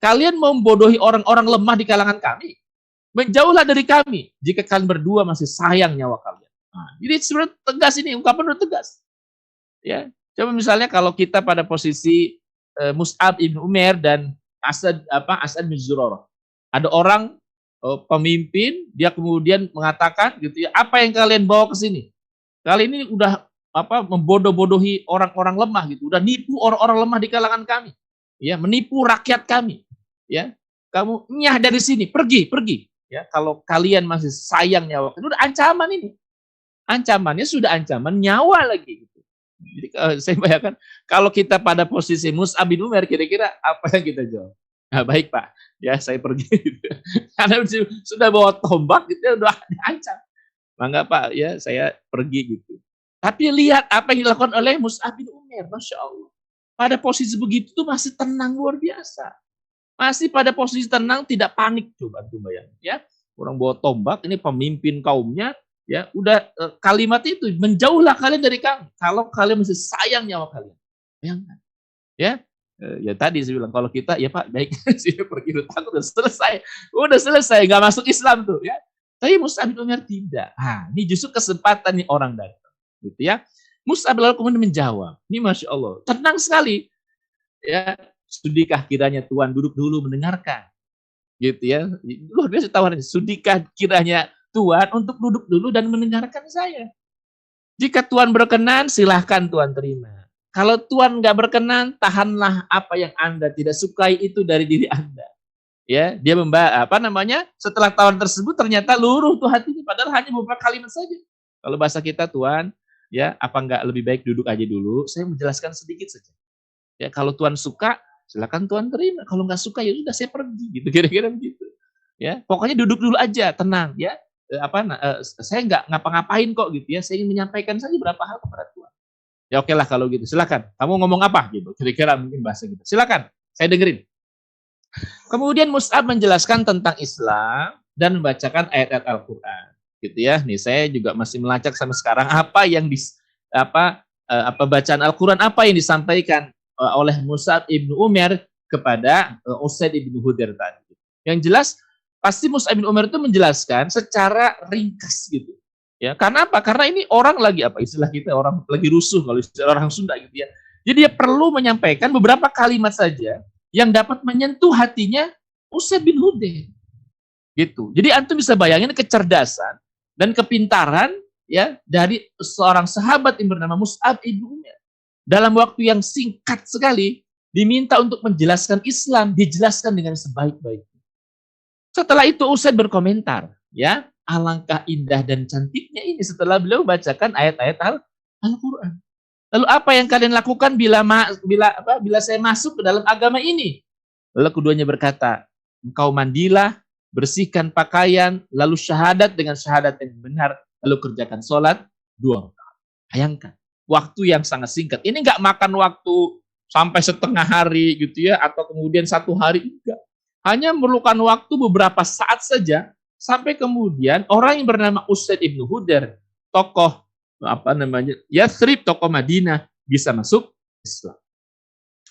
Kalian membodohi orang-orang lemah di kalangan kami. Menjauhlah dari kami jika kalian berdua masih sayang nyawa kalian. Nah, jadi sebenarnya tegas ini, ungkapan udah tegas. Ya, coba misalnya kalau kita pada posisi Mus'ab bin Umair dan As'ad bin Zurarah. Ada orang pemimpin, dia kemudian mengatakan gitu ya, apa yang kalian bawa ke sini? Kali ini udah membodoh-bodohi orang-orang lemah gitu, udah nipu orang-orang lemah di kalangan kami. Ya, menipu rakyat kami. Ya, kamu nyah dari sini, pergi. Ya, kalau kalian masih sayang nyawa, itu udah ancaman ini. Ancamannya sudah ancaman nyawa lagi gitu. Jadi saya bayangkan kalau kita pada posisi Mus'ab bin Umair, kira-kira apa yang kita jawab? Nah, baik Pak, ya saya pergi. Gitu. Karena sudah bawa tombak gitu, udah diancam. Mangga Pak, ya saya pergi gitu. Tapi lihat apa yang dilakukan oleh Mus'ab bin Umair, Masya Allah. Pada posisi begitu tuh masih tenang luar biasa. Masih pada posisi tenang, tidak panik. Coba bayangin ya. Orang bawa tombak, ini pemimpin kaumnya, ya udah kalimat itu, menjauhlah kalian dari kami. Kalau kalian masih sayang nyawa kalian. Bayangkan. Ya, ya tadi saya bilang, kalau kita, ya Pak, baik, sini pergi takut, udah selesai, nggak masuk Islam tuh, ya. Tapi Mus'ab bin Umair tidak. Nah, ini justru kesempatan nih orang datang, gitu ya. Mus'ab lalu kemudian menjawab, ini Masya Allah, tenang sekali, ya. Sudikah kiranya Tuhan duduk dulu mendengarkan, gitu ya. Luar biasa tawarannya. Sudikah kiranya Tuhan untuk duduk dulu dan mendengarkan saya. Jika Tuhan berkenan, silahkan Tuhan terima. Kalau Tuhan nggak berkenan, tahanlah apa yang Anda tidak sukai itu dari diri Anda. Ya, dia setelah tawaran tersebut ternyata luruh tuh hatinya, padahal hanya beberapa kalimat saja. Kalau bahasa kita, Tuhan, ya apa nggak lebih baik duduk aja dulu? Saya menjelaskan sedikit saja. Ya, kalau Tuhan suka, silakan Tuhan terima. Kalau nggak suka ya sudah saya pergi gitu, kira-kira begitu. Ya, pokoknya duduk dulu aja, tenang ya. Saya nggak ngapa-ngapain kok gitu ya. Saya ingin menyampaikan saja beberapa hal kepada Tuhan. Ya oke lah kalau gitu. Silakan. Kamu ngomong apa gitu? Kira-kira mungkin bahasa gitu. Silakan. Saya dengerin. Kemudian Mus'ab menjelaskan tentang Islam dan membacakan ayat-ayat Al-Qur'an. Gitu ya. Nih saya juga masih melacak sampai sekarang apa yang bacaan Al-Qur'an apa yang disampaikan oleh Mus'ab ibnu Umair kepada Usaid ibnu Hudair tadi. Yang jelas pasti Mus'ab ibnu Umair itu menjelaskan secara ringkas gitu. Ya, karena apa? Karena ini orang lagi istilah kita orang lagi rusuh kalau istilah orang Sunda gitu ya. Jadi dia perlu menyampaikan beberapa kalimat saja yang dapat menyentuh hatinya Usaid bin Hudair. Gitu. Jadi antum bisa bayangin kecerdasan dan kepintaran ya dari seorang sahabat yang bernama Mus'ab ibnu Umair. Dalam waktu yang singkat sekali, diminta untuk menjelaskan Islam, dijelaskan dengan sebaik-baiknya. Setelah itu Usaid berkomentar, ya, alangkah indah dan cantiknya ini setelah beliau bacakan ayat-ayat Al-Qur'an. Lalu apa yang kalian lakukan bila saya masuk ke dalam agama ini? Lalu keduanya berkata, engkau mandilah, bersihkan pakaian, lalu syahadat dengan syahadat yang benar, lalu kerjakan sholat 2 rakaat. Bayangkan. Waktu yang sangat singkat. Ini nggak makan waktu sampai setengah hari gitu ya, atau kemudian 1 hari, enggak. Hanya memerlukan waktu beberapa saat saja, sampai kemudian orang yang bernama Usaid ibnu Hudair, tokoh Yathrib, tokoh Madinah, bisa masuk Islam.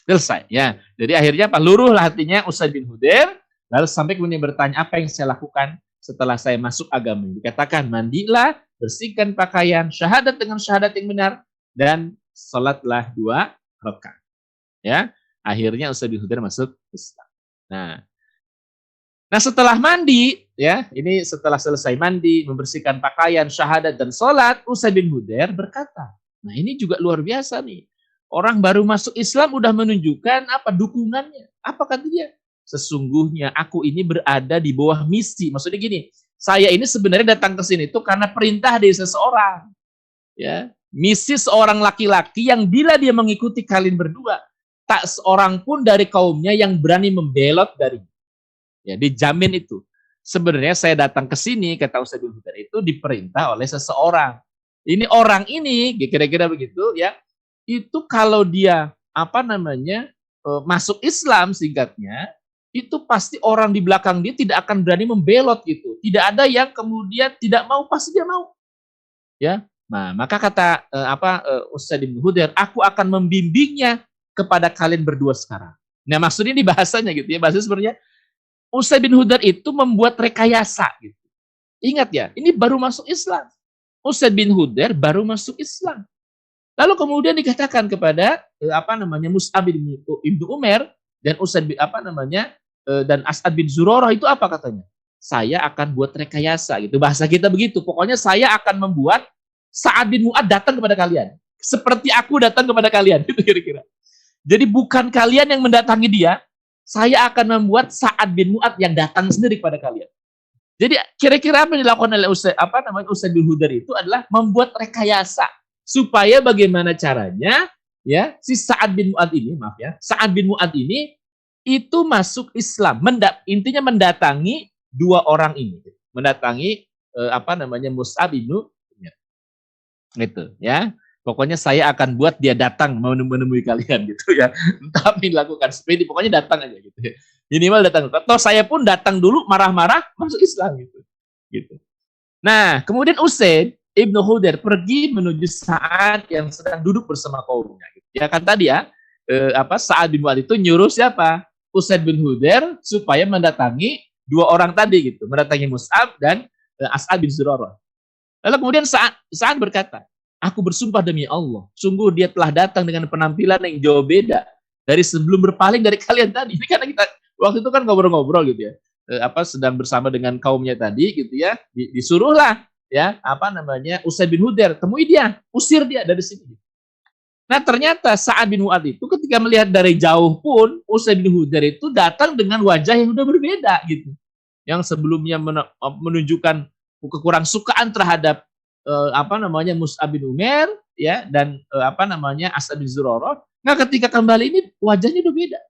Selesai ya. Jadi akhirnya luruhlah hatinya Usaid bin Hudair, lalu sampai kemudian bertanya, apa yang saya lakukan setelah saya masuk agama ini? Dikatakan, mandilah, bersihkan pakaian, syahadat dengan syahadat yang benar, dan sholatlah 2 rakaat. Ya, akhirnya Usaid bin Hudair masuk Islam. Nah setelah mandi, ya, ini setelah selesai mandi, membersihkan pakaian, syahadat dan sholat, Usaid bin Hudair berkata, nah ini juga luar biasa nih. Orang baru masuk Islam udah menunjukkan dukungannya. Apa kata dia? Sesungguhnya aku ini berada di bawah misi. Maksudnya gini, saya ini sebenarnya datang ke sini itu karena perintah dari seseorang. Ya, misi seorang laki-laki yang bila dia mengikuti kalian berdua, tak seorang pun dari kaumnya yang berani membelot dari. Ya, dijamin itu. Sebenarnya saya datang ke sini, kata Ustaz bin Hudar, itu diperintah oleh seseorang. Ini orang ini, kira-kira begitu ya, itu kalau dia masuk Islam singkatnya, itu pasti orang di belakang dia tidak akan berani membelot gitu. Tidak ada yang kemudian tidak mau, pasti dia mau. Ya. Nah, maka kata Ustaz bin Hudar, aku akan membimbingnya kepada kalian berdua sekarang. Nah, maksudnya ini bahasanya gitu ya, bahasa sebenarnya Ustaz bin Hudar itu membuat rekayasa gitu. Ingat ya, ini baru masuk Islam. Ustaz bin Hudar baru masuk Islam. Lalu kemudian dikatakan kepada Mus'ab bin Ibnu Umar dan Ustaz dan As'ad bin Zurarah itu apa katanya? Saya akan buat rekayasa gitu. Bahasa kita begitu. Pokoknya saya akan membuat Sa'ad bin Mu'ad datang kepada kalian. Seperti aku datang kepada kalian. Gitu kira-kira. Jadi bukan kalian yang mendatangi dia, saya akan membuat Sa'ad bin Mu'ad yang datang sendiri kepada kalian. Jadi kira-kira apa yang dilakukan oleh Ustaz bin Hudar itu adalah membuat rekayasa supaya bagaimana caranya ya si Sa'ad bin Mu'ad ini, Sa'ad bin Mu'ad ini itu masuk Islam. Intinya mendatangi dua orang ini. Mendatangi Mus'ab bin Umar. Gitu ya. Pokoknya saya akan buat dia datang menemui kalian gitu ya. Entah apa yang dilakukan, seperti pokoknya datang aja gitu ya. Minimal datang. Atau saya pun datang dulu marah-marah masuk Islam gitu. Gitu. Nah, kemudian Usaid Ibnu Hudar pergi menuju Sa'ad yang sedang duduk bersama kaumnya. Gitu. Ya kan tadi ya, Sa'ad bin Mu'ad itu nyuruh siapa? Usaid bin Hudar supaya mendatangi dua orang tadi gitu, mendatangi Mus'ab dan As'ad bin Zurarah. Lalu kemudian Sa'ad berkata, aku bersumpah demi Allah, sungguh dia telah datang dengan penampilan yang jauh beda dari sebelum berpaling dari kalian tadi. Ini karena kita waktu itu kan ngobrol-ngobrol gitu ya, sedang bersama dengan kaumnya tadi gitu ya, disuruhlah ya Usaid bin Hudar, temui dia, usir dia dari sini. Nah ternyata Sa'ad bin Mu'ad itu ketika melihat dari jauh pun Usaid bin Hudar itu datang dengan wajah yang udah berbeda gitu, yang sebelumnya menunjukkan kekurang sukaan terhadap Mus'ab bin Umar ya dan As'ad bin Zurarah. Nah ketika kembali ini wajahnya udah beda.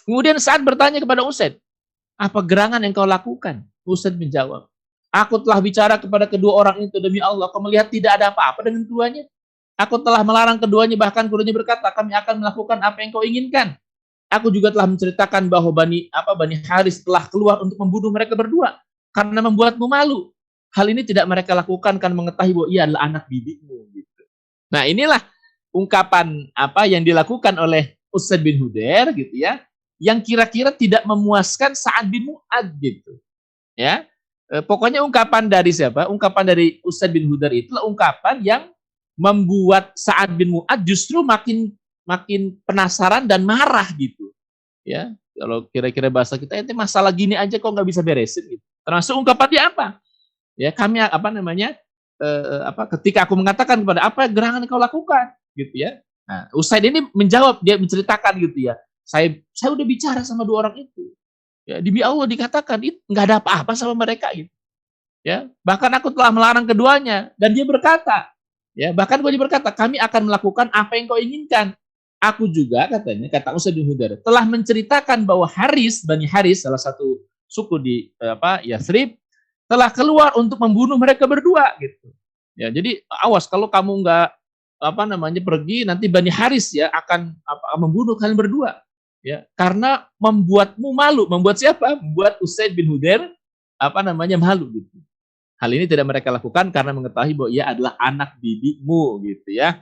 Kemudian saat bertanya kepada Usaid, apa gerangan yang kau lakukan? Usaid menjawab, aku telah bicara kepada kedua orang itu, demi Allah kau melihat tidak ada apa-apa dengan keduanya. Aku telah melarang keduanya, bahkan keduanya berkata, kami akan melakukan apa yang kau inginkan. Aku juga telah menceritakan bahwa Bani Haris telah keluar untuk membunuh mereka berdua karena membuatmu malu. Hal ini tidak mereka lakukan karena mengetahui bahwa ia adalah anak bibikmu. Gitu. Nah inilah ungkapan apa yang dilakukan oleh Usaid bin Hudar gitu ya, yang kira-kira tidak memuaskan Sa'ad bin Mu'ad gitu. Ya, pokoknya ungkapan dari siapa? Ungkapan dari Usaid bin Hudar itulah ungkapan yang membuat Sa'ad bin Mu'ad justru makin penasaran dan marah gitu. Ya, kalau kira-kira bahasa kita, itu masalah gini aja kok nggak bisa beresin gitu. Termasuk ungkapan dia apa? Ya, kami ketika aku mengatakan kepada apa gerangan yang kau lakukan gitu ya. Nah, Usaid ini menjawab, dia menceritakan gitu ya. Saya udah bicara sama dua orang itu. Ya, demi Allah dikatakan itu nggak ada apa-apa sama mereka gitu. Ya, bahkan aku telah melarang keduanya dan dia berkata, ya, bahkan dia berkata, kami akan melakukan apa yang kau inginkan. Aku juga katanya, kata Usaid bin Hudar, telah menceritakan bahwa Bani Haris, salah satu suku di Yathrib, telah keluar untuk membunuh mereka berdua gitu. Ya, jadi awas kalau kamu nggak pergi, nanti Bani Haris ya akan membunuh kalian berdua. Ya, karena membuatmu malu. Membuat siapa? Membuat Usaid bin Hudar malu gitu. Hal ini tidak mereka lakukan karena mengetahui bahwa ia adalah anak bibikmu gitu ya.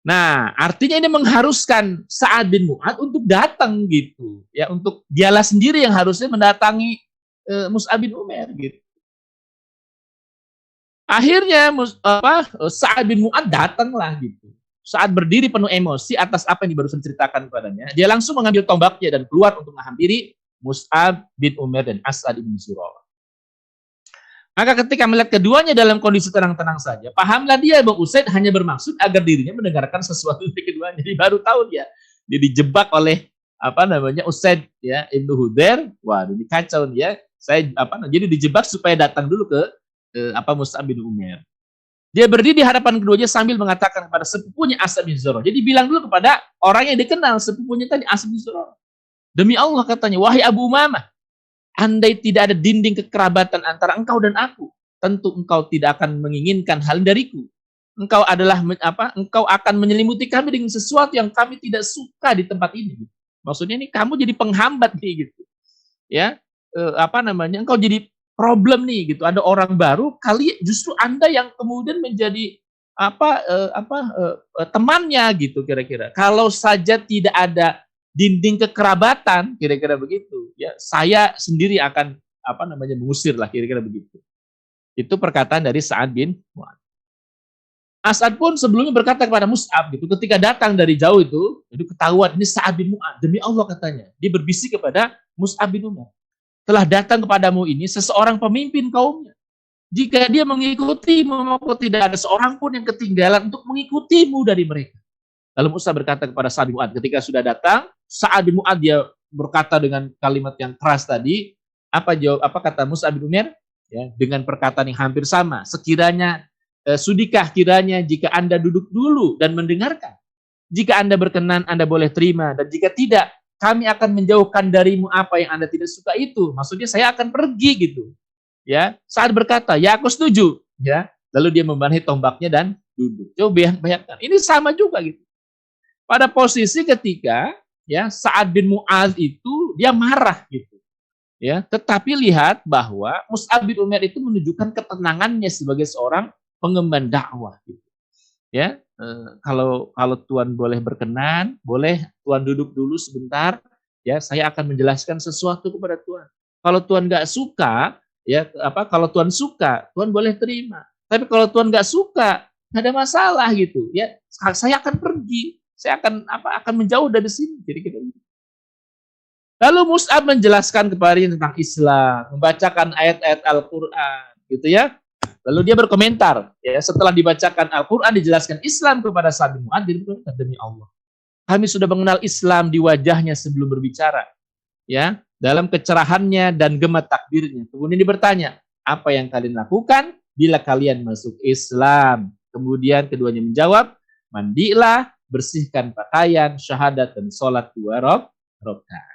Nah, artinya ini mengharuskan Sa'ad bin Mu'ad untuk datang gitu. Ya, untuk dialah sendiri yang harusnya mendatangi Mus'ab bin Umar gitu. Akhirnya Sa'ad bin Mu'ad datanglah gitu. Saat berdiri penuh emosi atas apa yang barusan ceritakan kepadanya, dia langsung mengambil tombaknya dan keluar untuk menghampiri Mus'ab bin Umar dan As'ad bin Zurarah. Maka ketika melihat keduanya dalam kondisi tenang-tenang saja, pahamlah dia bahwa Usaid hanya bermaksud agar dirinya mendengarkan sesuatu dari keduanya. Jadi baru tahu dia dijebak oleh Usaid ya Ibnu Hudar. Wah, ini kacau dia. Jadi dijebak supaya datang dulu ke Mus'ab bin Umar. Dia berdiri di hadapan keduanya sambil mengatakan kepada sepupunya As'ad bin Zurarah. Jadi bilang dulu kepada orang yang dikenal, sepupunya tadi As'ad bin Zurarah. Demi Allah katanya, wahai Abu Umamah, andai tidak ada dinding kekerabatan antara engkau dan aku, tentu engkau tidak akan menginginkan hal dariku. Engkau adalah Engkau akan menyelimuti kami dengan sesuatu yang kami tidak suka di tempat ini. Maksudnya ini kamu jadi penghambat nih gitu. Ya, Engkau jadi problem nih gitu. Ada orang baru, kali justru Anda yang kemudian menjadi temannya gitu kira-kira. Kalau saja tidak ada dinding kekerabatan, kira-kira begitu. Ya, saya sendiri akan mengusir lah kira-kira begitu. Itu perkataan dari Sa'ad bin Mu'adz. As'ad pun sebelumnya berkata kepada Mus'ab gitu, ketika datang dari jauh itu ketahuan ini Sa'ad bin Mu'adz, demi Allah katanya. Dia berbisik kepada Mus'ab bin Umair. Telah datang kepadamu ini seseorang pemimpin kaumnya. Jika dia mengikuti, maka tidak ada seorang pun yang ketinggalan untuk mengikutimu dari mereka. Lalu Mus'ab berkata kepada Sa'ad bin Mu'adz, ketika sudah datang, Sa'ad bin Mu'adz dia berkata dengan kalimat yang keras tadi, apa kata Mus'ab bin Umair? Ya, dengan perkataan yang hampir sama. Sudikah kiranya jika Anda duduk dulu dan mendengarkan? Jika Anda berkenan, Anda boleh terima. Dan jika tidak, kami akan menjauhkan darimu apa yang Anda tidak suka itu. Maksudnya saya akan pergi gitu. Ya, saat berkata, ya aku setuju. Ya, lalu dia membanahi tombaknya dan duduk. Coba bayangkan, ini sama juga gitu. Pada posisi ketika ya Sa'ad bin Mu'adz itu dia marah gitu. Ya, tetapi lihat bahwa Mus'ab bin Umair itu menunjukkan ketenangannya sebagai seorang pengemban dakwah gitu. Ya, kalau Tuan boleh berkenan, boleh Tuan duduk dulu sebentar, ya saya akan menjelaskan sesuatu kepada Tuan. Kalau Tuan nggak suka, ya kalau Tuan suka, Tuan boleh terima. Tapi kalau Tuan nggak suka, nggak ada masalah gitu. Ya, saya akan pergi, saya akan menjauh dari sini. Kira-kira gitu. Lalu Mus'ab menjelaskan kepadanya tentang Islam, membacakan ayat-ayat Al-Quran, gitu ya. Lalu dia berkomentar, ya setelah dibacakan Al-Quran, dijelaskan Islam kepada Sa'ad bin Mu'adz, dia berkata, demi Allah, kami sudah mengenal Islam di wajahnya sebelum berbicara, ya dalam kecerahannya dan gema takbirnya. Kemudian dia bertanya, apa yang kalian lakukan bila kalian masuk Islam? Kemudian keduanya menjawab, mandilah, bersihkan pakaian, syahadat dan sholat 2 rakaat.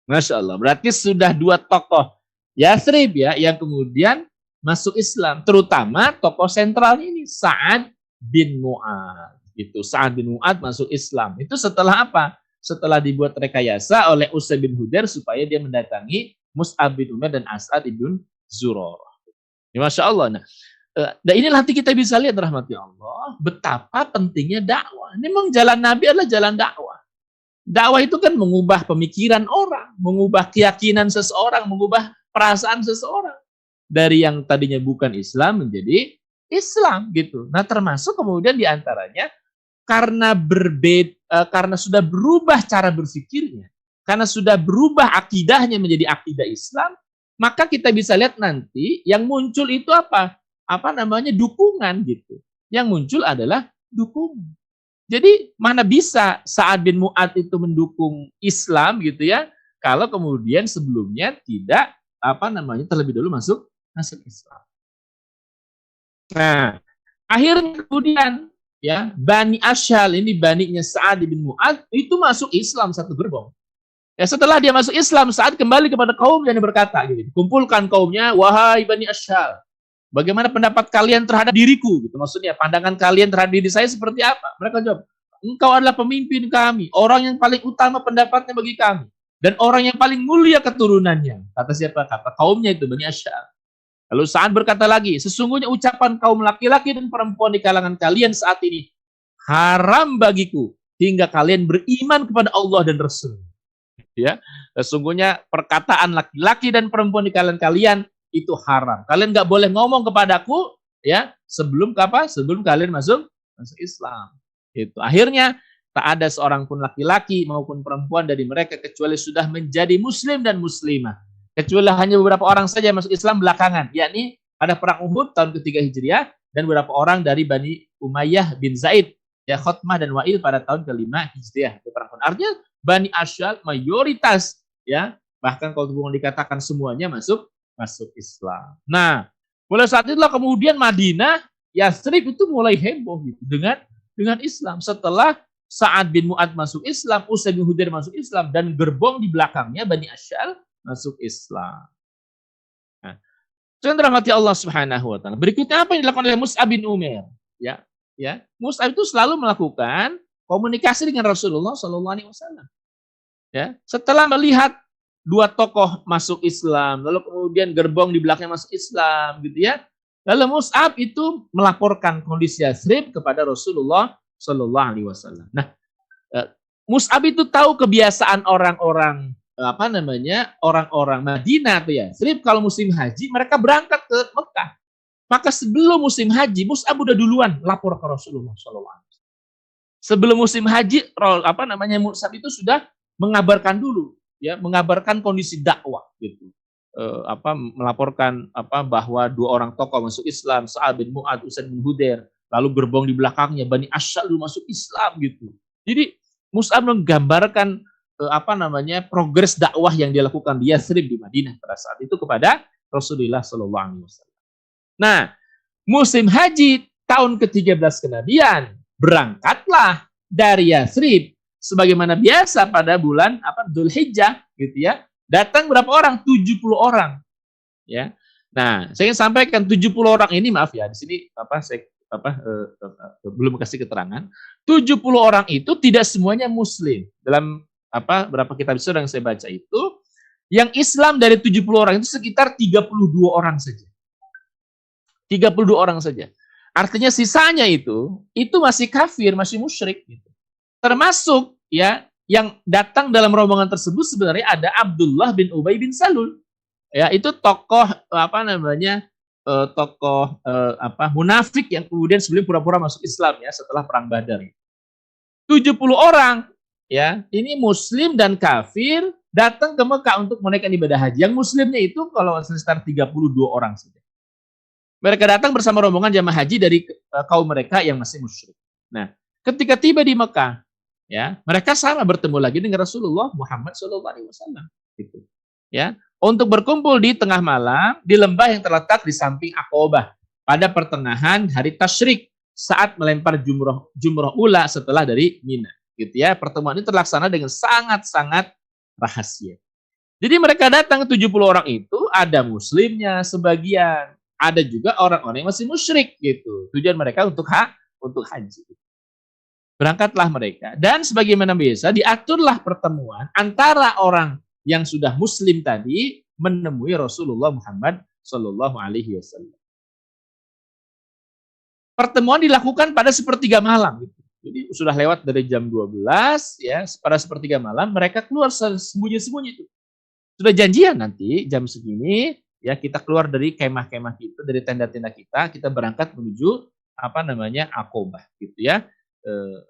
Masya Allah, berarti sudah 2 tokoh Yathrib ya yang kemudian masuk Islam, terutama tokoh sentral ini Sa'ad bin Mu'adz. Itu Sa'ad bin Mu'adz masuk Islam. Itu setelah apa? Setelah dibuat rekayasa oleh Usaid bin Hudair supaya dia mendatangi Mus'ab bin Umair dan As'ad bin Zurarah. Ya, Masya Allah. Nah, inilah nanti kita bisa lihat rahmati Allah betapa pentingnya dakwah. Ini memang jalan Nabi adalah jalan dakwah. Dakwah itu kan mengubah pemikiran orang, mengubah keyakinan seseorang, mengubah perasaan seseorang. Dari yang tadinya bukan Islam menjadi Islam gitu. Nah, termasuk kemudian diantaranya karena sudah berubah cara berpikirnya, karena sudah berubah akidahnya menjadi akidah Islam, maka kita bisa lihat nanti yang muncul itu dukungan gitu. Yang muncul adalah dukungan. Jadi mana bisa Sa'ad bin Mu'adz itu mendukung Islam gitu ya, kalau kemudian sebelumnya tidak terlebih dulu masuk Islam. Nah, akhirnya kemudian ya Bani Ashhal ini baninya Sa'ad bin Mu'adz itu masuk Islam satu gerbong. Ya setelah dia masuk Islam, Sa'ad kembali kepada kaumnya dan berkata gitu, kumpulkan kaumnya, wahai Bani Ashhal, bagaimana pendapat kalian terhadap diriku? Gitu maksudnya, pandangan kalian terhadap diri saya seperti apa? Mereka jawab, engkau adalah pemimpin kami, orang yang paling utama pendapatnya bagi kami, dan orang yang paling mulia keturunannya. Kata siapa? Kata kaumnya itu Bani Ashhal. Lalu Sa'ad berkata lagi, sesungguhnya ucapan kaum laki-laki dan perempuan di kalangan kalian saat ini haram bagiku hingga kalian beriman kepada Allah dan Rasul. Ya, sesungguhnya perkataan laki-laki dan perempuan di kalangan kalian itu haram. Kalian nggak boleh ngomong kepadaku ya sebelum kalian masuk Islam. Itu akhirnya tak ada seorang pun laki-laki maupun perempuan dari mereka kecuali sudah menjadi muslim dan muslimah. Kecuali hanya beberapa orang saja yang masuk Islam belakangan, yakni pada perang Uhud tahun ke-3 Hijriah dan beberapa orang dari Bani Umayyah bin Zaid, ya Khotmah dan Wa'il pada tahun ke-5 Hijriah. Itu perang Uhud. Artinya Bani Ashhal mayoritas ya, bahkan kalau boleh dikatakan semuanya masuk Islam. Nah, mulai saat itulah kemudian Madinah Yathrib itu mulai heboh gitu dengan Islam. Setelah Sa'ad bin Mu'ad masuk Islam, Usaid bin Hudair masuk Islam, dan gerbong di belakangnya Bani Asy'al masuk Islam. Nah, itu dirahmati Allah Subhanahu wa taala. Berikutnya apa yang dilakukan oleh Mus'ab bin Umair? Ya. Mus'ab itu selalu melakukan komunikasi dengan Rasulullah sallallahu alaihi wasallam. Ya, setelah melihat dua tokoh masuk Islam, lalu kemudian gerbong di belakangnya masuk Islam gitu ya. Lalu Mus'ab itu melaporkan kondisi Yathrib kepada Rasulullah sallallahu alaihi wasallam. Nah, Mus'ab itu tahu kebiasaan orang-orang orang-orang Madinah atau Yathrib kalau musim haji mereka berangkat ke Mekah. Maka sebelum musim haji Mus'ab udah duluan lapor ke Rasulullah sallallahu alaihi wasallam. Sebelum musim haji Mus'ab itu sudah mengabarkan dulu ya, mengabarkan kondisi dakwah gitu. Melaporkan bahwa dua orang tokoh masuk Islam, Sa'ad bin Mu'ad, Usaid bin Hudair, lalu gerbong di belakangnya Bani Asy'al masuk Islam gitu. Jadi Mus'ab menggambarkan progres dakwah yang dilakukan di Yathrib di Madinah pada saat itu kepada Rasulullah sallallahu alaihi wasallam. Nah, musim haji tahun ke-13 kenabian berangkatlah dari Yathrib sebagaimana biasa pada bulan Dzulhijjah gitu ya. Datang berapa orang? 70 orang. Ya. Nah, saya ingin sampaikan 70 orang ini, maaf ya, di sini belum kasih keterangan. 70 orang itu tidak semuanya muslim. Dalam berapa kitab sirah yang saya baca itu, yang Islam dari 70 orang itu sekitar 32 orang saja. 32 orang saja. Artinya sisanya itu masih kafir, masih musyrik gitu. Termasuk ya yang datang dalam rombongan tersebut sebenarnya ada Abdullah bin Ubay bin Salul. Ya, itu tokoh munafik yang kemudian sebelum pura-pura masuk Islam ya setelah perang Badar. 70 orang ya, ini muslim dan kafir datang ke Mekah untuk menunaikan ibadah haji. Yang muslimnya itu kalau sekitar 32 orang saja. Mereka datang bersama rombongan jamaah haji dari kaum mereka yang masih musyrik. Nah, ketika tiba di Mekah, ya, mereka sama bertemu lagi dengan Rasulullah Muhammad SAW. Gitu. Ya, untuk berkumpul di tengah malam di lembah yang terletak di samping Aqobah pada pertengahan hari Tasyrik saat melempar jumrah ula setelah dari Mina. Gitu ya, pertemuan ini terlaksana dengan sangat-sangat rahasia. Jadi mereka datang 70 orang itu ada muslimnya sebagian, ada juga orang-orang yang masih musyrik gitu. Tujuan mereka untuk haji. Berangkatlah mereka dan sebagaimana biasa diaturlah pertemuan antara orang yang sudah muslim tadi menemui Rasulullah Muhammad sallallahu alaihi wasallam. Pertemuan dilakukan pada sepertiga malam gitu. Jadi sudah lewat dari jam 12 ya, pada sepertiga malam mereka keluar sembunyi-sembunyi itu. Sudah janjian nanti jam segini ya kita keluar dari kemah-kemah kita, dari tenda-tenda kita berangkat menuju Aqobah gitu ya.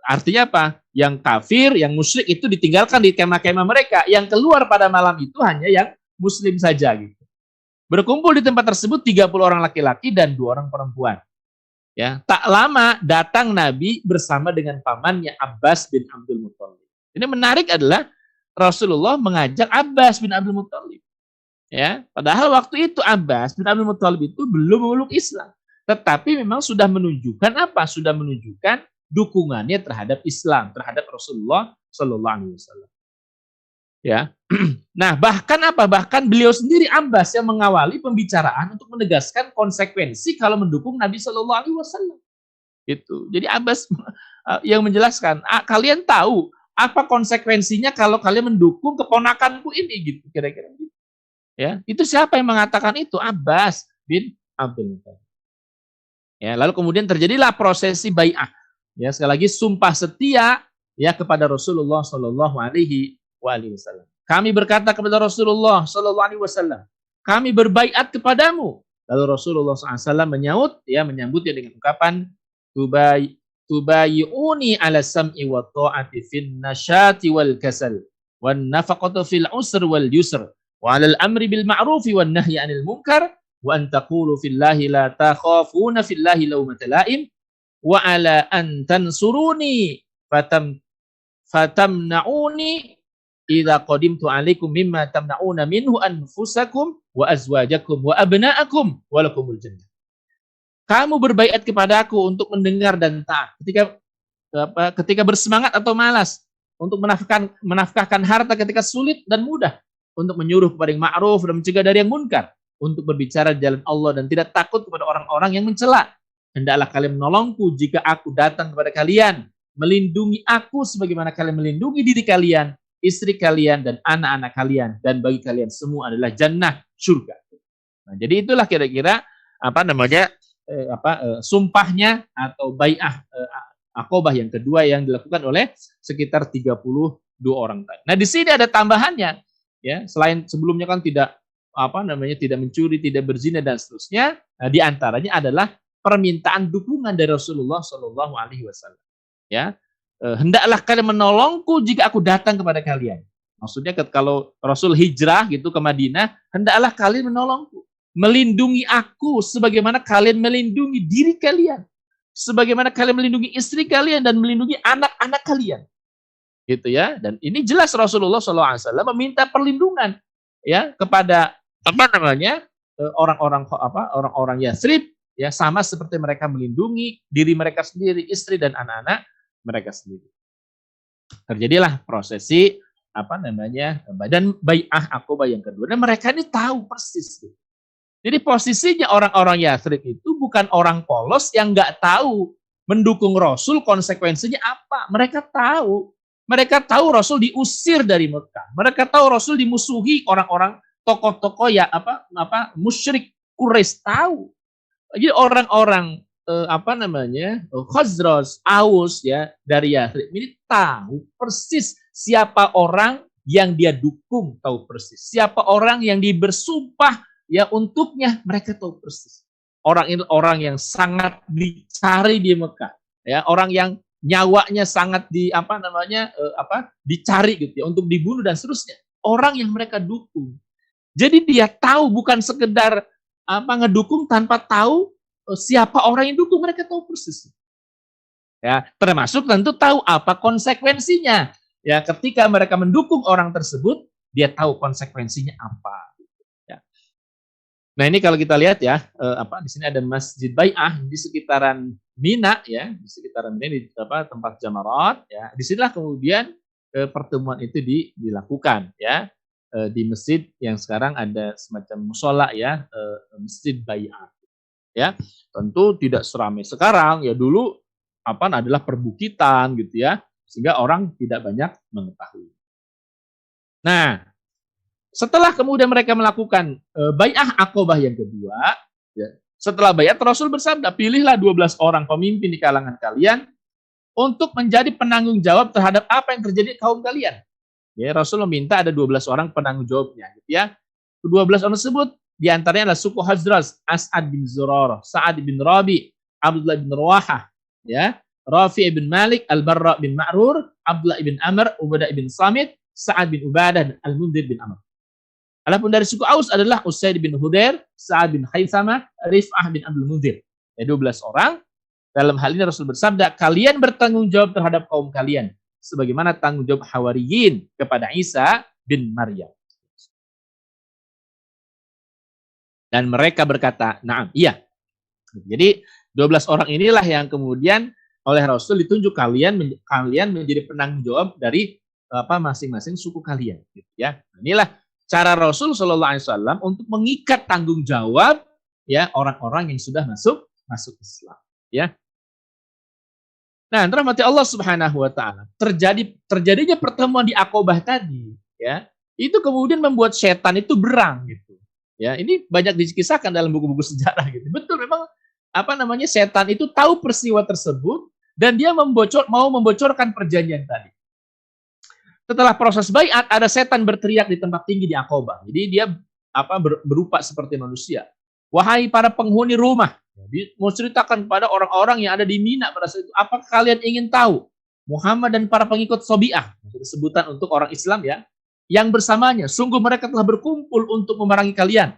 Artinya apa? Yang kafir, yang musyrik itu ditinggalkan di kemah-kemah mereka. Yang keluar pada malam itu hanya yang muslim saja gitu. Berkumpul di tempat tersebut 30 orang laki-laki dan 2 orang perempuan. Ya, tak lama datang Nabi bersama dengan pamannya Abbas bin Abdul Muthalib. Ini menarik adalah Rasulullah mengajak Abbas bin Abdul Muthalib. Ya, padahal waktu itu Abbas bin Abdul Muthalib itu belum memeluk Islam, tetapi memang sudah menunjukkan apa? Sudah menunjukkan dukungannya terhadap Islam, terhadap Rasulullah Sallallahu Alaihi Wasallam. Ya, nah bahkan beliau sendiri Abbas yang mengawali pembicaraan untuk menegaskan konsekuensi kalau mendukung Nabi Sallallahu Alaihi Wasallam. Itu. Jadi Abbas yang menjelaskan, kalian tahu apa konsekuensinya kalau kalian mendukung keponakanku ini gitu kira-kira. Ya, itu siapa yang mengatakan itu? Abbas bin Abdul Muthalib. Ya, lalu kemudian terjadilah prosesi bai'ah. Ya, sekali lagi sumpah setia ya kepada Rasulullah Shallallahu Alaihi Wasallam. Kami berkata kepada Rasulullah Shallallahu Alaihi Wasallam, kami berbaiat kepadamu. Lalu Rasulullah SAW menyambutnya dengan ungkapan tubayi'uni ala sam'i wa ta'ati fin nasyati wal kasal wan nafaqatu fil usr wal yusr wa 'alal amri bil ma'rufi wan nahyi 'anil munkar wa an taqulu fillahi la takhafuna fillahi lawmata la'im wa 'ala an tansuruni fatamna'uni idza qadimtu 'alaikum mimma tamna'una minhu anfusakum wa azwajakum wa abna'akum wa lakumul jannah. kamu berbaiat kepadaku untuk mendengar dan taat. Ketika bersemangat atau malas, untuk menafkahkan harta ketika sulit dan mudah, untuk menyuruh kepada yang ma'ruf dan mencegah dari yang munkar, untuk berbicara di jalan Allah dan tidak takut kepada orang-orang yang mencela. Hendaklah kalian menolongku jika aku datang kepada kalian, melindungi aku sebagaimana kalian melindungi diri kalian, istri kalian, dan anak-anak kalian, dan bagi kalian semua adalah jannah, surga. Nah, jadi itulah kira-kira sumpahnya atau bai'ah Aqobah yang kedua yang dilakukan oleh sekitar 32 orang tadi. Nah, di sini ada tambahannya, ya, selain sebelumnya kan tidak mencuri, tidak berzina dan seterusnya. Nah, di antaranya adalah permintaan dukungan dari Rasulullah Shallallahu Alaihi Wasallam. Ya, hendaklah kalian menolongku jika aku datang kepada kalian. Maksudnya kalau Rasul hijrah gitu ke Madinah, hendaklah kalian menolongku, melindungi aku sebagaimana kalian melindungi diri kalian, sebagaimana kalian melindungi istri kalian dan melindungi anak-anak kalian. Gitu ya. Dan ini jelas Rasulullah SAW meminta perlindungan, ya, kepada orang-orang Yathrib, ya, sama seperti mereka melindungi diri mereka sendiri, istri dan anak-anak mereka sendiri. Terjadilah prosesi dan bai'ah Aqobah yang kedua, dan mereka ini tahu persis. Jadi posisinya orang-orang Yathrib itu bukan orang polos yang nggak tahu mendukung Rasul konsekuensinya apa. Mereka tahu Rasul diusir dari Mekah. Mereka tahu Rasul dimusuhi orang-orang tokoh-tokoh musyrik Quraisy, tahu. Jadi orang-orang Khazraj, Aus, ya, dari Yathrib ini tahu persis siapa orang yang dia dukung, tahu persis siapa orang yang bersumpah, ya, untuknya, mereka tahu persis. Orang yang sangat dicari di Mekah, ya, orang yang nyawanya sangat dicari gitu ya, untuk dibunuh dan seterusnya. Orang yang mereka dukung. Jadi dia tahu, bukan sekedar ngedukung tanpa tahu siapa orang yang dukung, mereka tahu persis. Ya, termasuk tentu tahu apa konsekuensinya. Ya, ketika mereka mendukung orang tersebut, dia tahu konsekuensinya apa. Ya. Nah, ini kalau kita lihat ya, di sini ada Masjid Bai'ah di sekitaran Mina, ya, di sekitaran Mina, di tempat Jamarat, ya. Disinilah kemudian pertemuan itu dilakukan, ya, di masjid yang sekarang ada semacam musola, ya, Masjid Bai'ah. Ya, tentu tidak seramai sekarang, ya, dulu adalah perbukitan gitu ya, sehingga orang tidak banyak mengetahui. Nah, setelah kemudian mereka melakukan bai'ah Aqobah yang kedua, ya, setelah bai'at Rasul bersabda, pilihlah 12 orang pemimpin di kalangan kalian untuk menjadi penanggung jawab terhadap apa yang terjadi kaum kalian. Ya, Rasul meminta ada 12 orang penanggung jawabnya, gitu ya. 12 orang tersebut di antaranya adalah suku Khazraj, As'ad bin Zurarah, Sa'ad bin Rabi, Abdullah bin Ruwahah, ya, Rafi' bin Malik, Al-Barra bin Ma'rur, Abdullah bin Amr, Ubadah bin Samit, Sa'ad bin Ubadah, dan Al-Mundir bin Amr. Adapun dari suku Aus adalah Usaid bin Hudair, Sa'ad bin Haythamah, Rif'ah bin Abdul Mundir. Ya, 12 orang. Dalam hal ini Rasul bersabda, kalian bertanggung jawab terhadap kaum kalian, sebagaimana tanggung jawab Hawariyin kepada Isa bin Maryam. Dan mereka berkata, "Na'am, iya." Jadi 12 orang inilah yang kemudian oleh Rasul ditunjuk kalian menjadi penanggung jawab dari masing-masing suku kalian, gitu ya. Inilah cara Rasul Shallallahu Alaihi Wasallam untuk mengikat tanggung jawab, ya, orang-orang yang sudah masuk Islam, ya. Nah, rahmati Allah Subhanahu Wa Taala, terjadinya pertemuan di Aqobah tadi, ya, itu kemudian membuat setan itu berang, gitu. Ya, ini banyak dikisahkan dalam buku-buku sejarah, gitu. Betul, memang setan itu tahu peristiwa tersebut dan dia mau membocorkan perjanjian tadi. Setelah proses baiat, ada setan berteriak di tempat tinggi di Aqobah. Jadi dia berupa seperti manusia. Wahai para penghuni rumah, mau ceritakan kepada orang-orang yang ada di Mina pada saat itu, apakah kalian ingin tahu Muhammad dan para pengikut Sobi'ah, sebutan untuk orang Islam, ya, yang bersamanya, sungguh mereka telah berkumpul untuk memerangi kalian.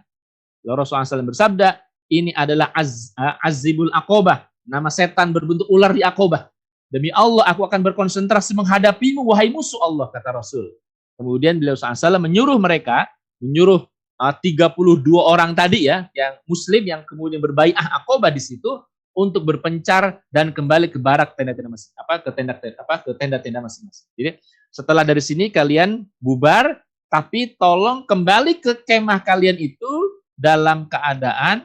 Rasulullah SAW bersabda, ini adalah Azibul Aqobah, nama setan berbentuk ular di Aqobah. Demi Allah, aku akan berkonsentrasi menghadapimu, wahai musuh Allah, kata Rasul. Kemudian beliau SAW menyuruh 32 orang tadi ya, yang muslim yang kemudian berbai'ah Aqabah di situ untuk berpencar dan kembali ke barak tenda-tenda masing ke tenda-tenda masing-masing. Jadi setelah dari sini kalian bubar, tapi tolong kembali ke kemah kalian itu dalam keadaan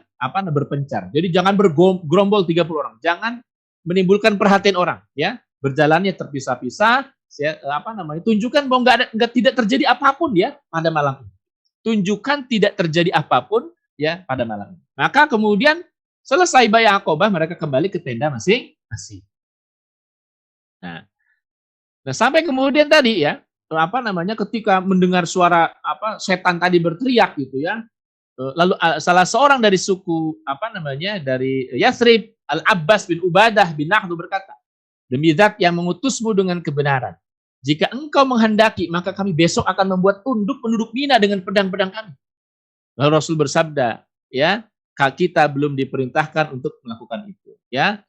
berpencar. Jadi jangan bergerombol 30 orang, jangan menimbulkan perhatian orang ya. Berjalannya terpisah-pisah, tunjukkan bahwa tidak terjadi apapun ya pada malam ini. Tunjukkan tidak terjadi apapun ya pada malam ini. Maka kemudian selesai bai'ah Aqabah, mereka kembali ke tenda masing-masing. Nah, sampai kemudian tadi ya, ketika mendengar suara setan tadi berteriak gitu ya, lalu salah seorang dari suku dari Yathrib, Al-Abbas bin Ubadah bin Nahdhu berkata, demi zat yang mengutusmu dengan kebenaran, jika engkau menghendaki, maka kami besok akan membuat tunduk penduduk Mina dengan pedang-pedang kami. Lalu Rasul bersabda, ya, kita belum diperintahkan untuk melakukan itu. Ya,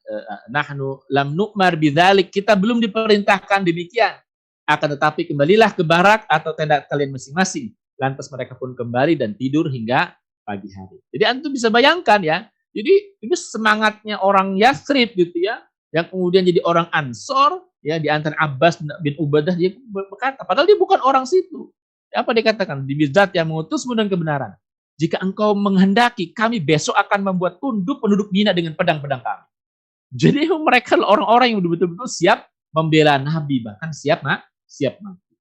nahnu lam nu'mar bidzalik, kita belum diperintahkan demikian. Akan tetapi kembalilah ke barak atau tenda kalian masing-masing. Lantas mereka pun kembali dan tidur hingga pagi hari. Jadi antum bisa bayangkan ya. Jadi ini semangatnya orang Yathrib gitu ya, yang kemudian jadi orang Ansor ya, di antara Abbas bin Ubadah, dia berkata, padahal dia bukan orang situ. Apa dikatakan? Demi zat yang mengutusmu dengan kebenaran, jika engkau menghendaki, kami besok akan membuat tunduk penduduk Mina dengan pedang-pedang kami. Jadi mereka orang-orang yang betul-betul siap membela Nabi, bahkan siap mati.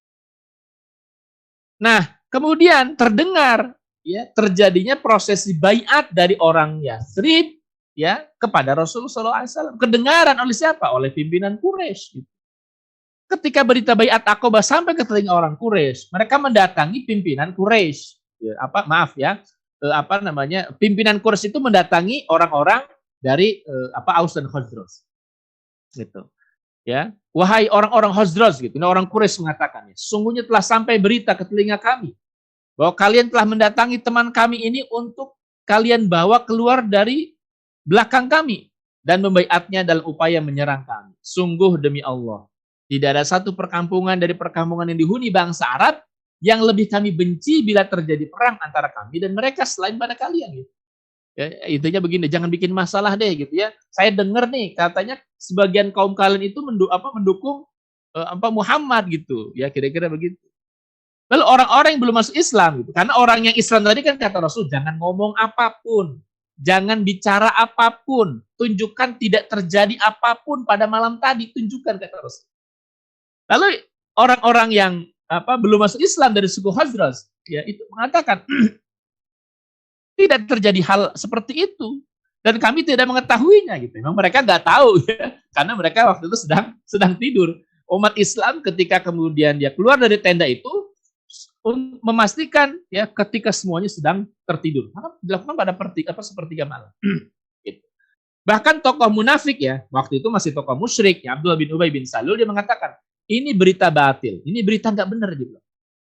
Nah, kemudian terdengar ya terjadinya prosesi baiat dari orang Yathrib ya kepada Rasulullah SAW. Kedengaran oleh siapa? Oleh pimpinan Quraisy. Ketika berita baiat Aqabah sampai ke telinga orang Quraisy, mereka mendatangi pimpinan Quraisy. Pimpinan Quraisy itu mendatangi orang-orang dari Aus dan Khazraj. Gitu. Ya, wahai orang-orang Khazraj gitu. Ini orang Quraisy mengatakan, sungguhnya telah sampai berita ke telinga kami bahwa kalian telah mendatangi teman kami ini untuk kalian bawa keluar dari belakang kami dan membaiatnya dalam upaya menyerang kami. Sungguh demi Allah, tidak ada satu perkampungan dari perkampungan yang dihuni bangsa Arab yang lebih kami benci bila terjadi perang antara kami dan mereka selain pada kalian gitu. Ya, intinya begini, jangan bikin masalah deh gitu ya. Saya dengar nih katanya sebagian kaum kalian itu mendukung Muhammad gitu. Ya kira-kira begitu. Lalu orang-orang yang belum masuk Islam gitu. Karena orang yang Islam tadi kan kata Rasul, jangan ngomong apapun, jangan bicara apapun, tunjukkan tidak terjadi apapun pada malam tadi, tunjukkan kata Rasul. Lalu orang-orang yang belum masuk Islam dari suku Khazraj ya itu mengatakan tidak terjadi hal seperti itu dan kami tidak mengetahuinya gitu. Memang mereka nggak tahu ya, karena mereka waktu itu sedang tidur. Umat Islam ketika kemudian dia keluar dari tenda itu memastikan ya ketika semuanya sedang tertidur. Maka dilakukan pada sepertiga malam. Gitu. Bahkan tokoh munafik ya, waktu itu masih tokoh musyrik ya, Abdullah bin Ubay bin Salul, dia mengatakan, ini berita batil, ini berita nggak benar gitu.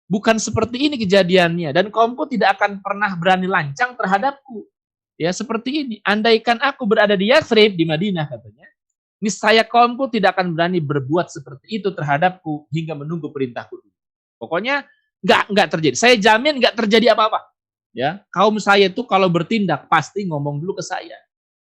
Bukan seperti ini kejadiannya dan kaumku tidak akan pernah berani lancang terhadapku. Ya seperti ini. Andaikan aku berada di Yathrib di Madinah katanya, niscaya kaumku tidak akan berani berbuat seperti itu terhadapku hingga menunggu perintahku. Pokoknya nggak terjadi. Saya jamin nggak terjadi apa-apa. Ya, kaum saya itu kalau bertindak pasti ngomong dulu ke saya.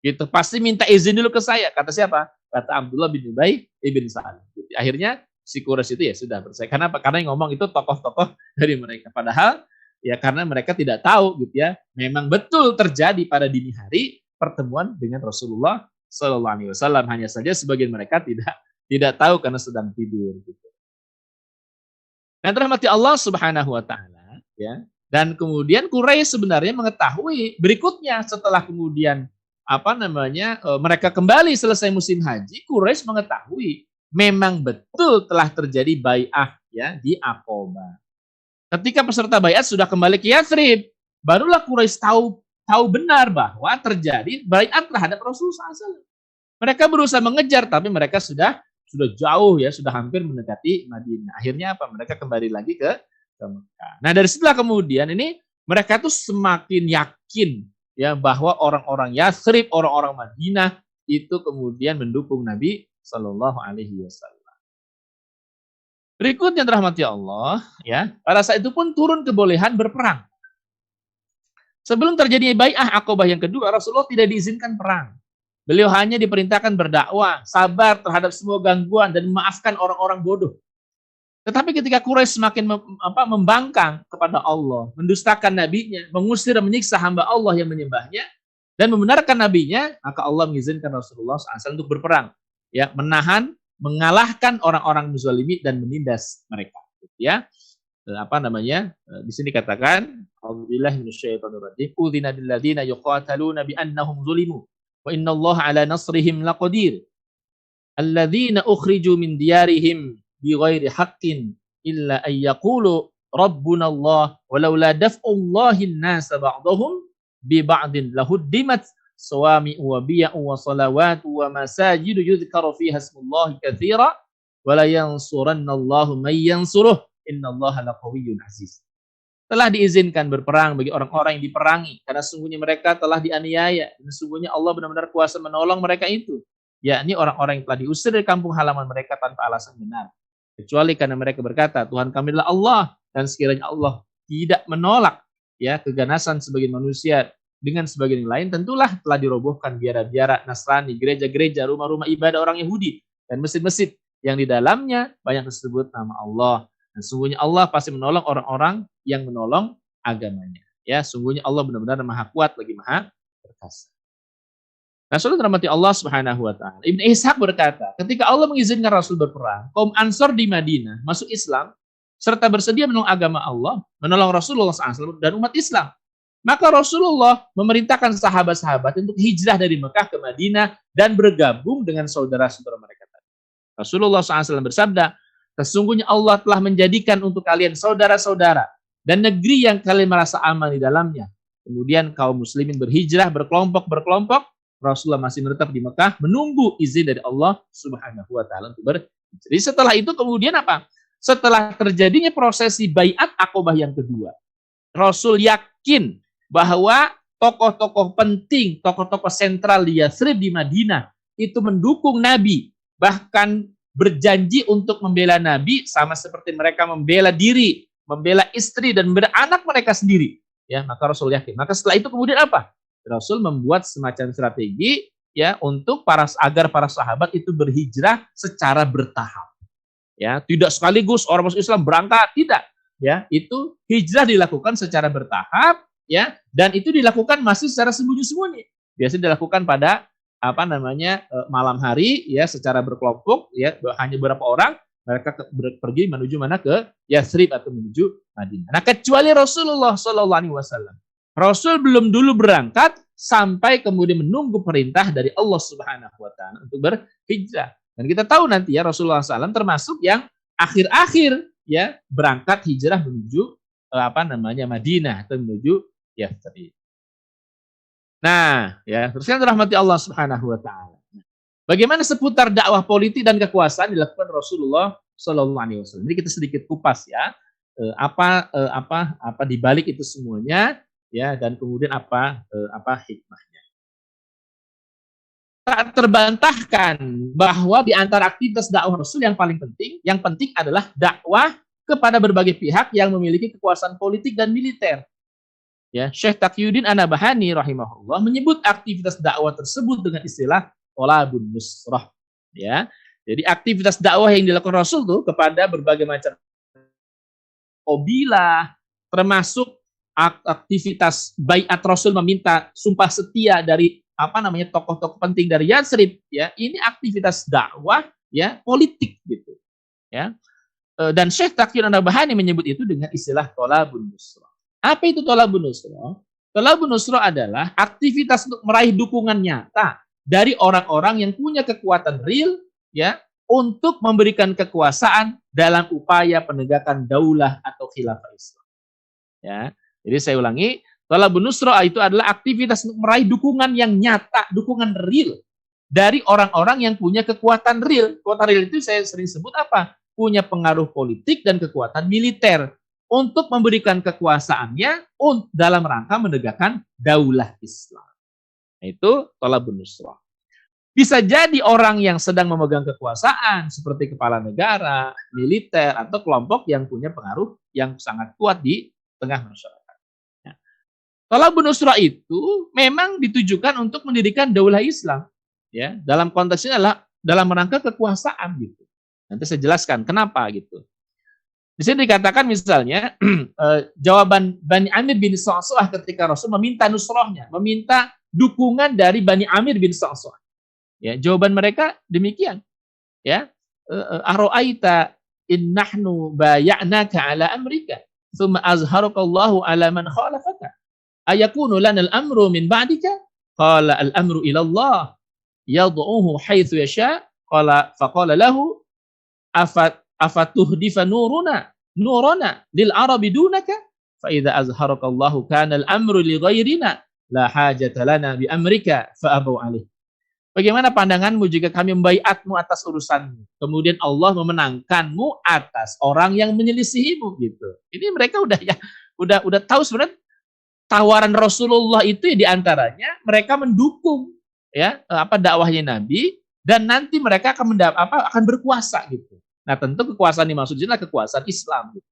Gitu, pasti minta izin dulu ke saya. Kata siapa? Kata Abdullah bin Ubay bin Salul. Gitu. Akhirnya si Quraisy itu ya sudah percaya. Karena apa? Karena yang ngomong itu tokoh-tokoh dari mereka. Padahal ya karena mereka tidak tahu gitu ya. Memang betul terjadi pada dini hari pertemuan dengan Rasulullah Sallallahu Alaihi Wasallam. Hanya saja sebagian mereka tidak tahu karena sedang tidur. Gitu. Dan rahmati Allah Subhanahu Wa Taala ya. Dan kemudian Quraisy sebenarnya mengetahui berikutnya setelah kemudian mereka kembali selesai musim haji, Quraisy mengetahui memang betul telah terjadi bai'ah ya di Aqabah. Ketika peserta bai'at sudah kembali ke Yathrib, barulah Quraisy tahu benar bahwa terjadi bai'at terhadap Rasulullah SAW. Mereka berusaha mengejar, tapi mereka sudah jauh ya, sudah hampir mendekati Madinah. Akhirnya apa? Mereka kembali lagi ke Mekah. Nah dari situlah kemudian ini mereka tuh semakin yakin ya bahwa orang-orang Yathrib, orang-orang Madinah itu kemudian mendukung Nabi Sallallahu Alaihi Wasallam. Berikutnya rahmati Allah, ya pada saat itu pun turun kebolehan berperang. Sebelum terjadinya bai'ah Aqabah yang kedua, Rasulullah tidak diizinkan perang. Beliau hanya diperintahkan berdakwah, sabar terhadap semua gangguan dan memaafkan orang-orang bodoh. Tetapi ketika Quraisy semakin membangkang kepada Allah, mendustakan nabinya, mengusir dan menyiksa hamba Allah yang menyembahnya, dan membenarkan nabinya, maka Allah mengizinkan Rasulullah SAW untuk berperang, ya, menahan, mengalahkan orang-orang muzalimi dan menindas mereka. Ya, di sini katakan, A'udzubillahi minasyaitonirrajim, udzina lil ladzina yuqataluna bi annahum zulimu wa innallaha ala nasrihim laqadir. Alladzina ukhriju min diyarihim bighairi haqqin illa ay yaqulu rabbuna Allah walaula daf'ullahi an-nasa ba'dahum bi ba'din lahuddimat sawami'u wa biya'u wa salawatu wa masajidu yudhkaru fiha ismullahi katsira wa la yansurannallahu may yansuruh innallaha laqawiyyun aziz. Telah diizinkan berperang bagi orang-orang yang diperangi karena sungguhnya mereka telah dianiaya dan sungguhnya Allah benar-benar kuasa menolong mereka itu, yakni orang-orang yang telah diusir dari kampung halaman mereka tanpa alasan benar, kecuali karena mereka berkata, Tuhan kami adalah Allah, dan sekiranya Allah tidak menolak, ya, keganasan sebagian manusia dengan sebagian yang lain, tentulah telah dirobohkan biara-biara Nasrani, gereja-gereja, rumah-rumah ibadah orang Yahudi, dan masjid-masjid yang di dalamnya banyak disebut nama Allah. Dan sungguhnya Allah pasti menolong orang-orang yang menolong agamanya. Ya, sungguhnya Allah benar-benar Maha Kuat lagi Maha Perkasa. Rasul rahmati Allah Subhanahu wa taala. Ibnu Ishaq berkata, ketika Allah mengizinkan Rasul berperang, kaum Ansor di Madinah masuk Islam serta bersedia menolong agama Allah, menolong Rasulullah SAW dan umat Islam. Maka Rasulullah memerintahkan sahabat-sahabat untuk hijrah dari Mekah ke Madinah dan bergabung dengan saudara-saudara mereka tadi. Rasulullah SAW bersabda, sesungguhnya Allah telah menjadikan untuk kalian saudara-saudara dan negeri yang kalian merasa aman di dalamnya. Kemudian kaum muslimin berhijrah berkelompok-berkelompok. Rasulullah masih menetap di Mekah menunggu izin dari Allah Subhanahu wa taala untuk berhijrah. Jadi setelah itu kemudian apa? Setelah terjadinya prosesi baiat Aqabah yang kedua, Rasul yakin bahwa tokoh-tokoh penting, tokoh-tokoh sentral di Yathrib di Madinah itu mendukung Nabi, bahkan berjanji untuk membela Nabi sama seperti mereka membela diri, membela istri dan membela anak mereka sendiri. Ya, maka Rasul yakin. Maka setelah itu kemudian apa? Rasul membuat semacam strategi, ya, untuk agar para sahabat itu berhijrah secara bertahap. Ya, tidak sekaligus orang masuk Islam berangkat, tidak. Ya, itu hijrah dilakukan secara bertahap, ya, dan itu dilakukan masih secara sembunyi-sembunyi. Biasanya dilakukan pada malam hari, ya, secara berkelompok, ya, hanya beberapa orang mereka pergi menuju mana, ke Yathrib atau menuju Madinah. Nah, kecuali Rasulullah SAW. Rasul belum dulu berangkat sampai kemudian menunggu perintah dari Allah Subhanahu wa taala untuk berhijrah. Dan kita tahu nanti ya Rasulullah SAW termasuk yang akhir-akhir, ya, berangkat hijrah menuju Madinah atau menuju Yathrib. Nah, ya, terus kan rahmati Allah Subhanahu wa taala. Bagaimana seputar dakwah politik dan kekuasaan dilakukan Rasulullah Shallallahu alaihi wasallam. Jadi kita sedikit kupas ya, apa di balik itu semuanya, ya, dan kemudian apa hikmahnya. Tak terbantahkan bahwa di antara aktivitas dakwah Rasul yang penting adalah dakwah kepada berbagai pihak yang memiliki kekuasaan politik dan militer. Ya, Syekh Taqiyuddin An-Nabhani rahimahullah menyebut aktivitas dakwah tersebut dengan istilah thalabun nusrah. Ya, jadi aktivitas dakwah yang dilakukan Rasul tuh kepada berbagai macam kabilah, termasuk aktivitas baiat Rasul meminta sumpah setia dari tokoh-tokoh penting dari Yathrib, ya, ini aktivitas dakwah, ya, politik gitu, ya. Dan Syekh Taqiyuddin An-Nabhani menyebut itu dengan istilah thalabun nusrah. Apa itu thalabun nusrah? Thalabun nusrah adalah aktivitas untuk meraih dukungan nyata dari orang-orang yang punya kekuatan real, ya, untuk memberikan kekuasaan dalam upaya penegakan daulah atau khilafah Islam. Ya, jadi saya ulangi, thalabun nusrah itu adalah aktivitas untuk meraih dukungan yang nyata, dukungan real dari orang-orang yang punya kekuatan real. Kekuatan real itu saya sering sebut apa? Punya pengaruh politik dan kekuatan militer untuk memberikan kekuasaannya dalam rangka menegakkan daulah Islam. Itu thalabun nusrah. Bisa jadi orang yang sedang memegang kekuasaan seperti kepala negara, militer, atau kelompok yang punya pengaruh yang sangat kuat di tengah masyarakat. Thalabun nusrah itu memang ditujukan untuk mendirikan daulah Islam. Ya, dalam konteks ini adalah dalam rangka kekuasaan gitu. Nanti saya jelaskan kenapa gitu. Di sini dikatakan misalnya jawaban Bani Amir bin Sa'sa'ah ketika Rasul meminta nusrahnya, meminta dukungan dari Bani Amir bin Sa'sa'ah. Ya, jawaban mereka demikian. Ya, aro'aita in nahnu bay'naka ala amrika, thumma azharakallahu ala man khalafaka. Ayakunu lanal amru min ba'dika? Qala al-amru ila Allah yad'uhu haitsu yasha. Faqala lahu afatuhdifa nurana lil arabi dunaka fa idza azharaka Allahu kana al-amru li ghairina la hajata lana bi amrika fa abu alaih. Bagaimana pandanganmu jika kami membaiatmu atas urusanmu, kemudian Allah memenangkanmu atas orang yang menyelisihimu gitu. Ini mereka udah tahu sebenarnya tawaran Rasulullah itu ya diantaranya mereka mendukung ya dakwahnya Nabi dan nanti mereka akan berkuasa gitu. Nah, tentu kekuasaan dimaksud adalah kekuasaan Islam gitu.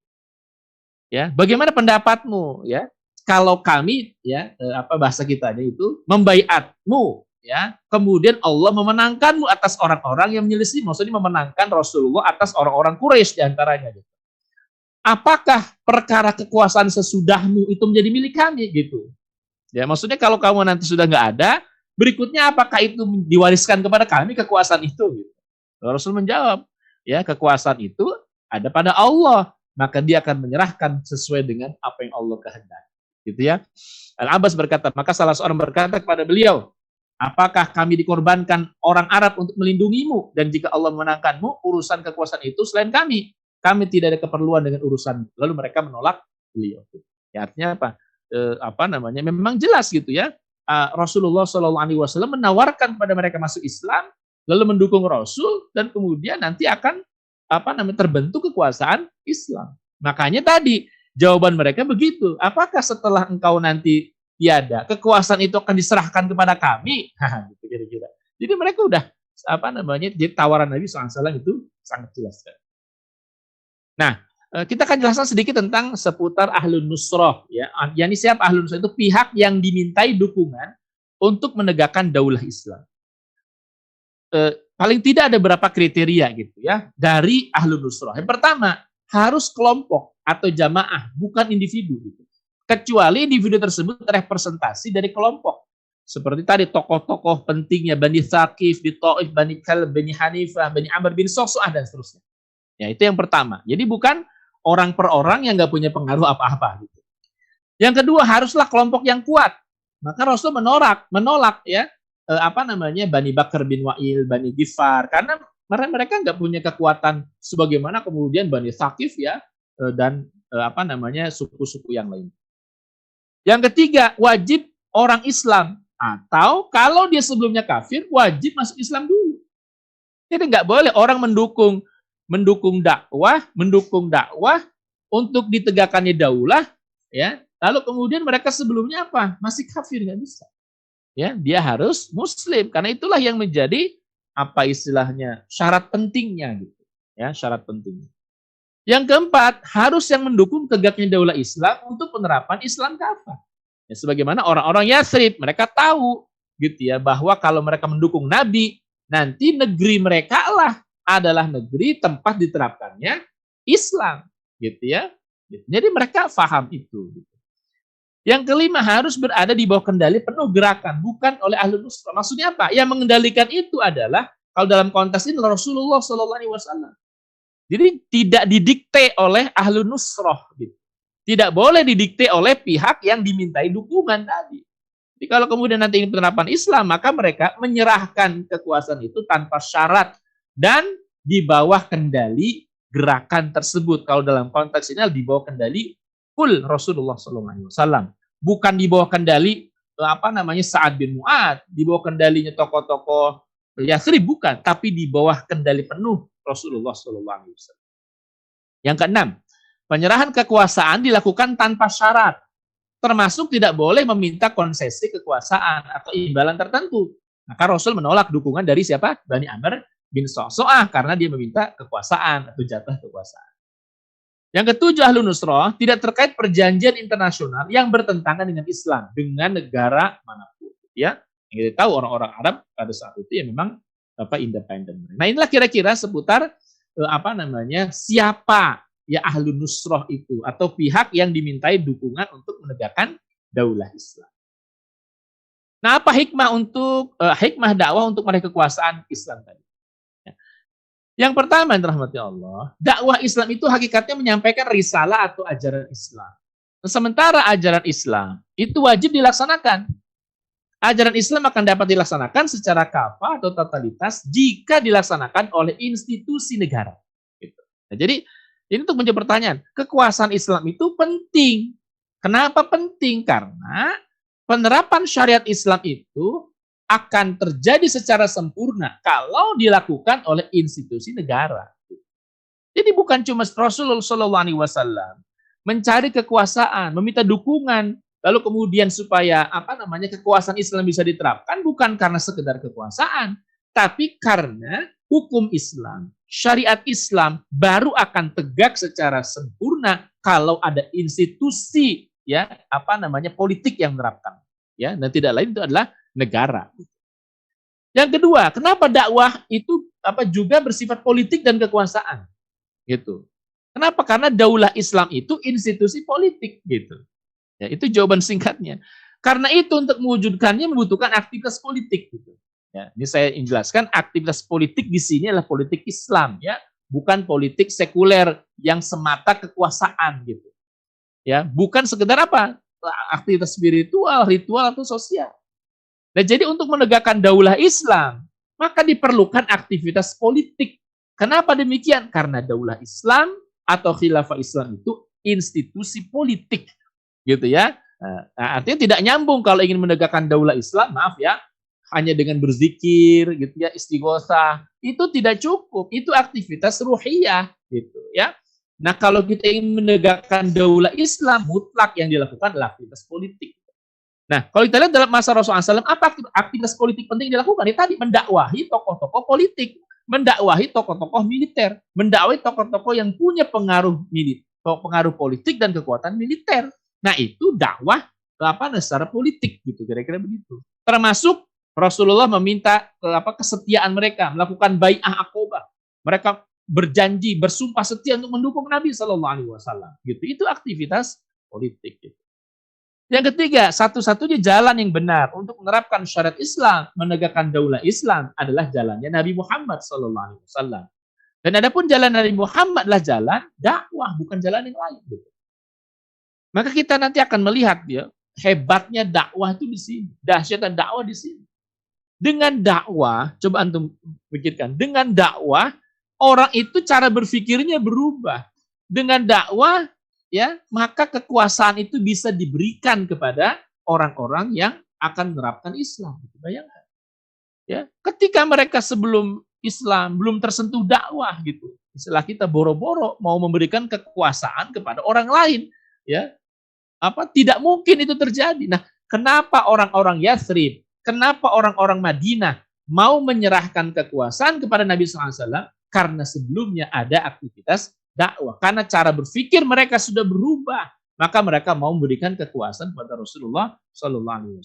Ya, bagaimana pendapatmu ya? Kalau kami ya bahasa kitanya itu membaiatmu ya, kemudian Allah memenangkanmu atas orang-orang yang menyelisih, maksudnya memenangkan Rasulullah atas orang-orang Quraisy diantaranya gitu. Apakah perkara kekuasaan sesudahmu itu menjadi milik kami gitu? Ya, maksudnya kalau kamu nanti sudah nggak ada, berikutnya apakah itu diwariskan kepada kami kekuasaan itu? Gitu. Rasul menjawab, ya kekuasaan itu ada pada Allah, maka dia akan menyerahkan sesuai dengan apa yang Allah kehendaki. Gitu ya. Al-Abbas berkata, maka salah seorang berkata kepada beliau, apakah kami dikorbankan orang Arab untuk melindungimu? Dan jika Allah memenangkanmu, urusan kekuasaan itu selain kami. Kami tidak ada keperluan dengan urusan. Lalu mereka menolak beliau. Ya, artinya apa? Memang jelas gitu ya. Rasulullah SAW menawarkan kepada mereka masuk Islam, lalu mendukung Rasul, dan kemudian nanti akan terbentuk kekuasaan Islam. Makanya tadi jawaban mereka begitu. Apakah setelah engkau nanti tiada, kekuasaan itu akan diserahkan kepada kami? Gitu kira-kira. Jadi mereka udah jadi tawaran Nabi SAW itu sangat jelas. Nah, kita akan jelaskan sedikit tentang seputar ahlun nusrah. Ya, yakni siapa ahlun nusrah itu pihak yang dimintai dukungan untuk menegakkan daulah Islam. Paling tidak ada beberapa kriteria gitu ya dari ahlun nusrah. Yang pertama, harus kelompok atau jamaah, bukan individu gitu. Kecuali individu tersebut representasi dari kelompok. Seperti tadi tokoh-tokoh pentingnya Bani Thaqif, di Taif, Bani Kalb, Bani Hanifah, Bani Amr bin Sa'sa'ah dan seterusnya. Ya, itu yang pertama. Jadi bukan orang per orang yang nggak punya pengaruh apa-apa gitu. Yang kedua, haruslah kelompok yang kuat. Maka Rasul menolak ya Bani Bakar bin Wa'il, Bani Ghifar, karena mereka nggak punya kekuatan sebagaimana kemudian Bani Thaqif ya dan suku-suku yang lain. Yang ketiga, wajib orang Islam atau kalau dia sebelumnya kafir wajib masuk Islam dulu. Jadi nggak boleh orang mendukung dakwah untuk ditegakkannya daulah ya. Lalu kemudian mereka sebelumnya masih kafir, nggak bisa. Ya, dia harus muslim karena itulah yang menjadi syarat pentingnya gitu. Ya, syarat pentingnya. Yang keempat, harus yang mendukung tegaknya daulah Islam untuk penerapan Islam kafah. Ya, sebagaimana orang-orang Yathrib, mereka tahu gitu ya bahwa kalau mereka mendukung Nabi, nanti negeri mereka adalah negeri tempat diterapkannya Islam, gitu ya. Jadi mereka paham itu. Gitu. Yang kelima, harus berada di bawah kendali penuh gerakan, bukan oleh ahlun nusrah. Maksudnya apa? Yang mengendalikan itu adalah kalau dalam konteks ini Rasulullah SAW. Jadi tidak didikte oleh ahlun nusrah, gitu. Tidak boleh didikte oleh pihak yang dimintai dukungan tadi. Jadi kalau kemudian nanti ingin penerapan Islam, maka mereka menyerahkan kekuasaan itu tanpa syarat dan di bawah kendali gerakan tersebut. Kalau dalam konteks ini di bawah kendali Rasulullah SAW, bukan di bawah kendali Sa'ad bin Mu'ad, di bawah kendalinya tokoh-tokoh Yathrib, bukan, tapi di bawah kendali penuh Rasulullah SAW. Yang keenam, penyerahan kekuasaan dilakukan tanpa syarat, termasuk tidak boleh meminta konsesi kekuasaan atau imbalan tertentu. Maka Rasul menolak dukungan dari siapa? Bani Amr bin Sa'sa'ah karena dia meminta kekuasaan atau jatah kekuasaan. Yang ketujuh, Ahlun Nusrah tidak terkait perjanjian internasional yang bertentangan dengan Islam, dengan negara manapun. Ya, yang kita tahu orang-orang Arab pada saat itu ya memang independen. Nah, inilah kira-kira seputar siapa ya Ahlun Nusrah itu atau pihak yang dimintai dukungan untuk menegakkan daulah Islam. Nah, apa hikmah dakwah untuk meraih kekuasaan Islam tadi? Yang pertama, yang dirahmati Allah, dakwah Islam itu hakikatnya menyampaikan risalah atau ajaran Islam. Sementara ajaran Islam itu wajib dilaksanakan. Ajaran Islam akan dapat dilaksanakan secara kafah atau totalitas jika dilaksanakan oleh institusi negara. Nah, jadi ini untuk menjawab pertanyaan, kekuasaan Islam itu penting. Kenapa penting? Karena penerapan syariat Islam itu akan terjadi secara sempurna kalau dilakukan oleh institusi negara. Jadi bukan cuma Rasulullah SAW mencari kekuasaan, meminta dukungan, lalu kemudian supaya kekuasaan Islam bisa diterapkan bukan karena sekedar kekuasaan, tapi karena hukum Islam, syariat Islam baru akan tegak secara sempurna kalau ada institusi politik yang menerapkan. Ya, dan tidak lain itu adalah negara. Yang kedua, kenapa dakwah itu juga bersifat politik dan kekuasaan? Gitu. Kenapa? Karena daulah Islam itu institusi politik gitu. Ya, itu jawaban singkatnya. Karena itu untuk mewujudkannya membutuhkan aktivitas politik gitu. Ya, ini saya jelaskan aktivitas politik di sini adalah politik Islam ya, bukan politik sekuler yang semata kekuasaan gitu. Ya, bukan sekedar aktivitas spiritual, ritual atau sosial. Nah, jadi untuk menegakkan daulah Islam, maka diperlukan aktivitas politik. Kenapa demikian? Karena daulah Islam atau khilafah Islam itu institusi politik, gitu ya. Nah, artinya tidak nyambung kalau ingin menegakkan daulah Islam, maaf ya, hanya dengan berzikir, gitu ya, istighosah, itu tidak cukup. Itu aktivitas ruhiyah, gitu ya. Nah, kalau kita ingin menegakkan daulah Islam, mutlak yang dilakukan adalah aktivitas politik. Nah, kalau kita lihat dalam masa Rasulullah SAW, apa aktivitas politik penting yang dilakukan? Ini tadi mendakwahi tokoh-tokoh politik, mendakwahi tokoh-tokoh militer, mendakwahi tokoh-tokoh yang punya pengaruh politik dan kekuatan militer. Nah, itu dakwah secara politik gitu, kira-kira begitu. Termasuk Rasulullah meminta kesetiaan mereka, melakukan bai'ah Aqobah. Mereka berjanji, bersumpah setia untuk mendukung Nabi SAW. Gitu. Itu aktivitas politik. Gitu. Yang ketiga, satu-satunya jalan yang benar untuk menerapkan syariat Islam, menegakkan daulah Islam adalah jalannya Nabi Muhammad SAW. Dan adapun jalan Nabi Muhammad adalah jalan dakwah, bukan jalan yang lain. Gitu. Maka kita nanti akan melihat ya, hebatnya dakwah itu di sini, dahsyatnya dakwah di sini. Dengan dakwah, coba antum pikirkan, dengan dakwah orang itu cara berpikirnya berubah. Dengan dakwah ya, maka kekuasaan itu bisa diberikan kepada orang-orang yang akan menerapkan Islam. Bayangkan. Ya, ketika mereka sebelum Islam belum tersentuh dakwah gitu. Istilah kita boro-boro mau memberikan kekuasaan kepada orang lain, ya. Tidak mungkin itu terjadi. Nah, kenapa orang-orang Yathrib, kenapa orang-orang Madinah mau menyerahkan kekuasaan kepada Nabi SAW? Karena sebelumnya ada aktivitas dakwah. Karena cara berpikir mereka sudah berubah, maka mereka mau memberikan kekuasaan kepada Rasulullah SAW.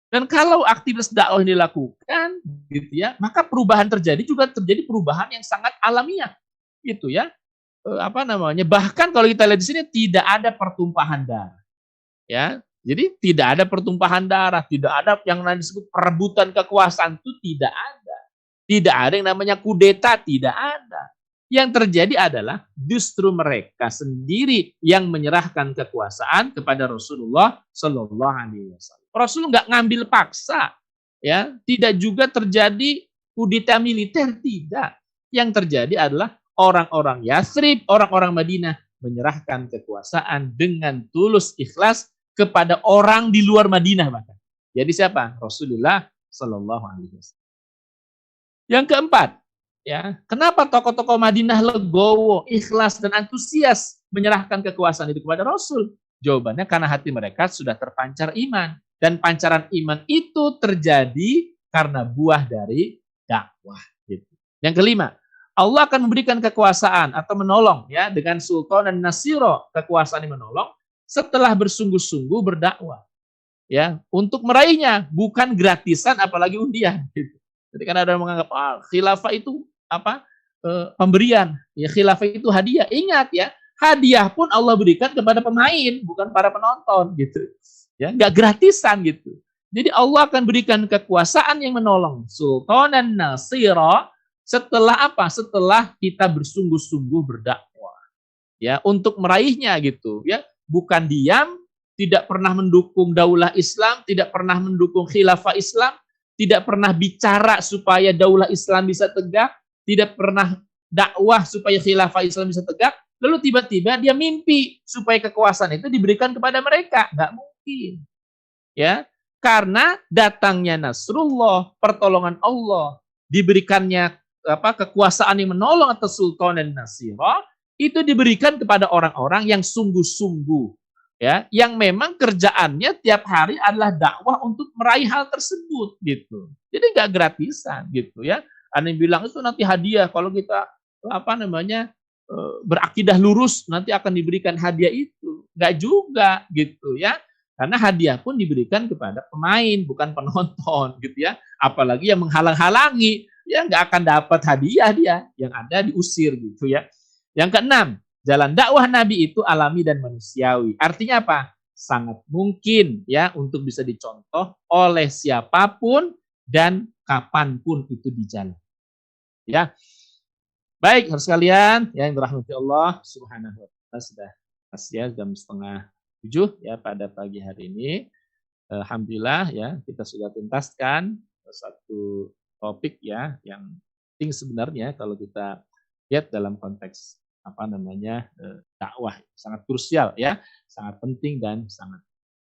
Dan kalau aktivitas dakwah ini dilakukan, gitu ya, maka perubahan terjadi perubahan yang sangat alamiah, gitu ya. Bahkan kalau kita lihat di sini tidak ada pertumpahan darah, ya. Jadi tidak ada pertumpahan darah, tidak ada yang disebut perebutan kekuasaan, itu tidak ada. Tidak ada yang namanya kudeta, tidak ada. Yang terjadi adalah justru mereka sendiri yang menyerahkan kekuasaan kepada Rasulullah Shallallahu Alaihi Wasallam. Rasul nggak ngambil paksa, ya. Tidak juga terjadi kudeta militer, tidak. Yang terjadi adalah orang-orang Yathrib, orang-orang Madinah menyerahkan kekuasaan dengan tulus ikhlas kepada orang di luar Madinah bahkan. Jadi siapa? Rasulullah Shallallahu Alaihi Wasallam. Yang keempat, ya, kenapa tokoh-tokoh Madinah legowo, ikhlas dan antusias menyerahkan kekuasaan itu kepada Rasul? Jawabannya karena hati mereka sudah terpancar iman, dan pancaran iman itu terjadi karena buah dari dakwah. Gitu. Yang kelima, Allah akan memberikan kekuasaan atau menolong ya dengan sultan dan nasiro, kekuasaan yang menolong setelah bersungguh-sungguh berdakwah ya untuk meraihnya, bukan gratisan apalagi undian gitu. Jadi kan ada yang menganggap khilafah itu apa? Pemberian. Ya khilafah itu hadiah. Ingat ya, hadiah pun Allah berikan kepada pemain, bukan para penonton gitu. Ya, nggak gratisan gitu. Jadi Allah akan berikan kekuasaan yang menolong sultanan nasira setelah apa? Setelah kita bersungguh-sungguh berdakwah. Ya, untuk meraihnya gitu, ya. Bukan diam, tidak pernah mendukung daulah Islam, tidak pernah mendukung khilafah Islam, tidak pernah bicara supaya daulah Islam bisa tegak, tidak pernah dakwah supaya khilafah Islam bisa tegak, lalu tiba-tiba dia mimpi supaya kekuasaan itu diberikan kepada mereka. Nggak mungkin. Ya, karena datangnya Nasrullah, pertolongan Allah, diberikannya kekuasaan yang menolong atas sultan dan nasirah, itu diberikan kepada orang-orang yang sungguh-sungguh, ya, yang memang kerjaannya tiap hari adalah dakwah untuk meraih hal tersebut gitu. Jadi nggak gratisan gitu ya. Ada yang bilang itu nanti hadiah kalau kita berakidah lurus nanti akan diberikan hadiah itu. Nggak juga gitu ya. Karena hadiah pun diberikan kepada pemain, bukan penonton gitu ya. Apalagi yang menghalang-halangi, ya nggak akan dapat hadiah dia. Yang ada diusir gitu ya. Yang keenam, jalan dakwah Nabi itu alami dan manusiawi. Artinya apa? Sangat mungkin ya untuk bisa dicontoh oleh siapapun dan kapanpun itu dijalan. Ya, baik harus sekalian yang dirahmati Allah Subhanahu wa taala, sudah pas ya jam 6:30 ya pada pagi hari ini. Alhamdulillah ya kita sudah tuntaskan satu topik ya yang penting sebenarnya kalau kita lihat dalam konteks dakwah, sangat krusial ya, sangat penting dan sangat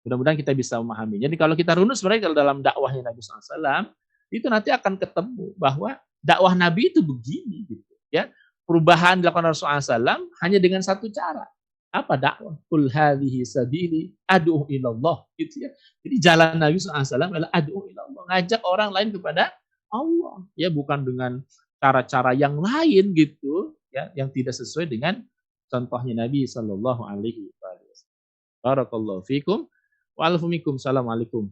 mudah-mudahan kita bisa memahami. Jadi kalau kita runut sebenarnya kalau dalam dakwahnya Nabi SAW itu nanti akan ketemu bahwa dakwah Nabi itu begini gitu ya. Perubahan dilakukan Rasulullah SAW hanya dengan satu cara. Apa dakwah? Qul hadhihi sabili ad'u ilallah gitu ya. Jadi jalan Nabi SAW adalah ad'u ilallah, ngajak orang lain kepada Allah ya, bukan dengan cara-cara yang lain gitu ya, yang tidak sesuai dengan contohnya Nabi Shallallahu Alaihi Wasallam. Barakallahu fikum wa alaikum. Assalamualaikum.